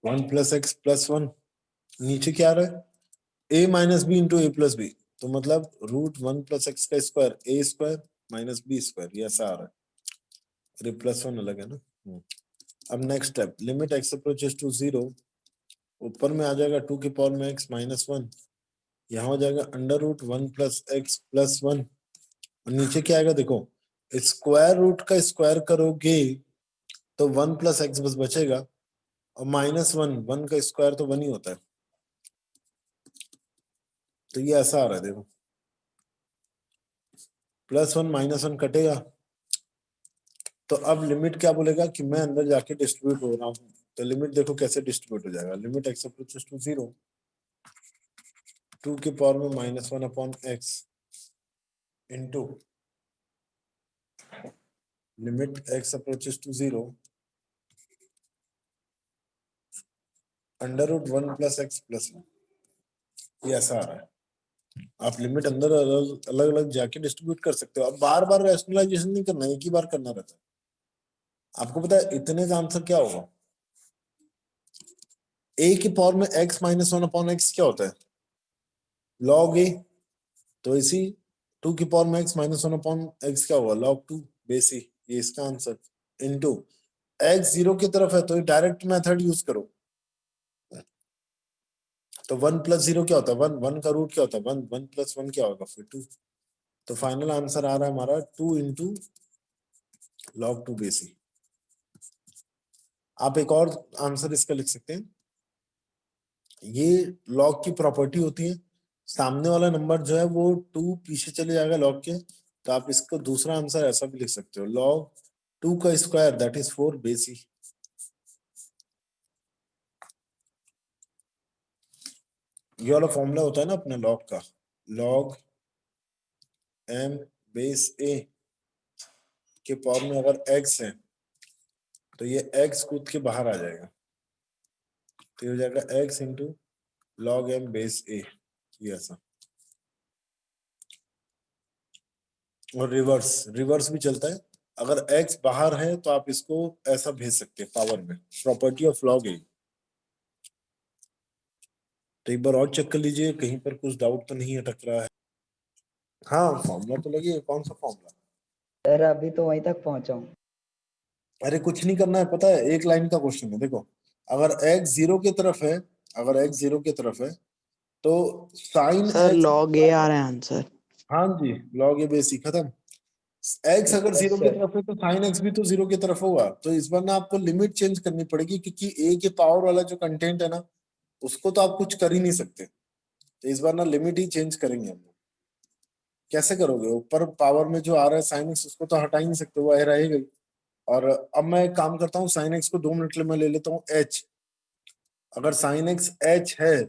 1 plus x plus 1, नीचे क्या आ रहा है, a minus b into a plus b, तो मतलब रूट 1 प्लस एक्स का square a square minus b square, ये ऐसा आ रहा है, अरे प्लस 1 अलग है ना। अब next step, limit x approaches to 0, ऊपर में आ जाएगा 2 की पावर में एक्स माइनस 1, यहाँ हो जाएगा under root 1 plus x plus 1, और नीचे क्या आएगा देखो, स्क्वायर रूट का स्क्वायर करोगे तो 1 प्लस एक्स बस बचेगा, और माइनस 1, 1 का स्क्वायर तो 1 ही होता है, तो ये ऐसा आ रहा है देखो, +1 -1 कटेगा, तो अब लिमिट क्या बोलेगा कि मैं अंदर जाके डिस्ट्रीब्यूट हो रहा हूँ, तो लिमिट देखो कैसे डिस्ट्रीब्यूट हो जाएगा, लिमिट x अप्रोचेस टू 0 2 के पावर में -1 upon x into limit x approaches to 0 √1 plus x plus 1, ये ऐसा आ रहा है। आप लिमिट अंदर अलग अलग जाके डिस्ट्रीब्यूट कर सकते हो, अब बार बार रैशनलाइजेशन नहीं करना, एक ही बार करना रहता है। आपको पता है इतने का आंसर क्या होगा, a की पावर में x -1 अपॉन x क्या होता है, log a, तो इसी 2 की पावर में x -1 अपॉन x क्या होगा, log 2 बेस a, ये इसका आंसर इनटू x 0 की तरफ है तो ये डायरेक्ट मेथड यूज करो, तो 1 प्लस 0 क्या होता है 1, 1 का रूट क्या होता है 1, 1 प्लस 1 क्या होगा फिर 2, तो फाइनल आंसर आ रहा है हमारा 2 इंटू log 2 बेस a। आप एक और आंसर इसका लिख सकते हैं, ये लॉग की प्रॉपर्टी होती है, सामने वाला नंबर जो है वो 2 पीछे चले जाएगा लॉग के, तो आप इसको दूसरा आंसर ऐसा भी लिख सकते हो, लॉग 2 का स्क्वायर दैट इज 4 बेस ई। ये वाला फॉर्मूला होता है ना अपने लॉग का, लॉग m बेस a के पावर में अगर x है तो ये x कूद के बाहर आ जाएगा, तो ये हो जाएगा x into log m base a, ये ऐसा। और रिवर्स रिवर्स भी चलता है, अगर x बाहर है तो आप इसको ऐसा भेज सकते हैं पावर में, प्रॉपर्टी ऑफ लॉग है। तो एक बार और चेक कर लीजिए कहीं पर कुछ डाउट तो नहीं अटक रहा है। हाँ फॉर्मूला तो लगी है, कौन सा फॉर्मूला, सर अभी तो वहीं तक पहुंचा हूँ। अरे कुछ नहीं करना है, पता है एक लाइन का क्वेश्चन है, देखो अगर x 0 की तरफ है, अगर x 0 की तरफ है तो sine sir x, log a आ रहा है आंसर। हाँ जी लॉग ए बेसिक खत्म, x अगर यस 0 की सर। तरफ है तो साइन x भी तो 0 की तरफ होगा, तो इस बार ना आपको लिमिट चेंज करनी पड़ेगी, क्योंकि a के पावर वाला जो कंटेंट है ना उसको तो आप कुछ कर ही नहीं सकते, तो इस बार ना लिमिट ही चेंज करेंगे हम लोग। कैसे करोगे, ऊपर पावर में जो आ रहा है साइन x उसको तो हटा ही नहीं सकते, वो रहेगा ही। और अब मैं एक काम करता हूँ, साइन x को 2 मिनट के लिए मैं ले लेता हूँ h, अगर साइन x h है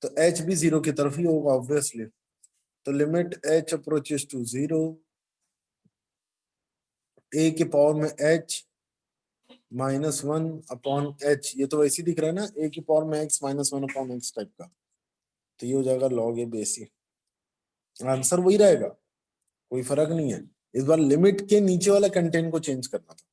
तो h भी 0 की तरफ ही होगा ऑब्वियसली, तो limit h approaches to 0 a के पावर में h -1 अपॉन h, ये तो वैसे दिख रहा है ना a की पावर में x -1 अपॉन x टाइप का, तो ये हो जाएगा log a base e, answer वही रहेगा, कोई फर्क नहीं है, इस बार लिमिट के नीचे वाला कंटेंट को चेंज करना था।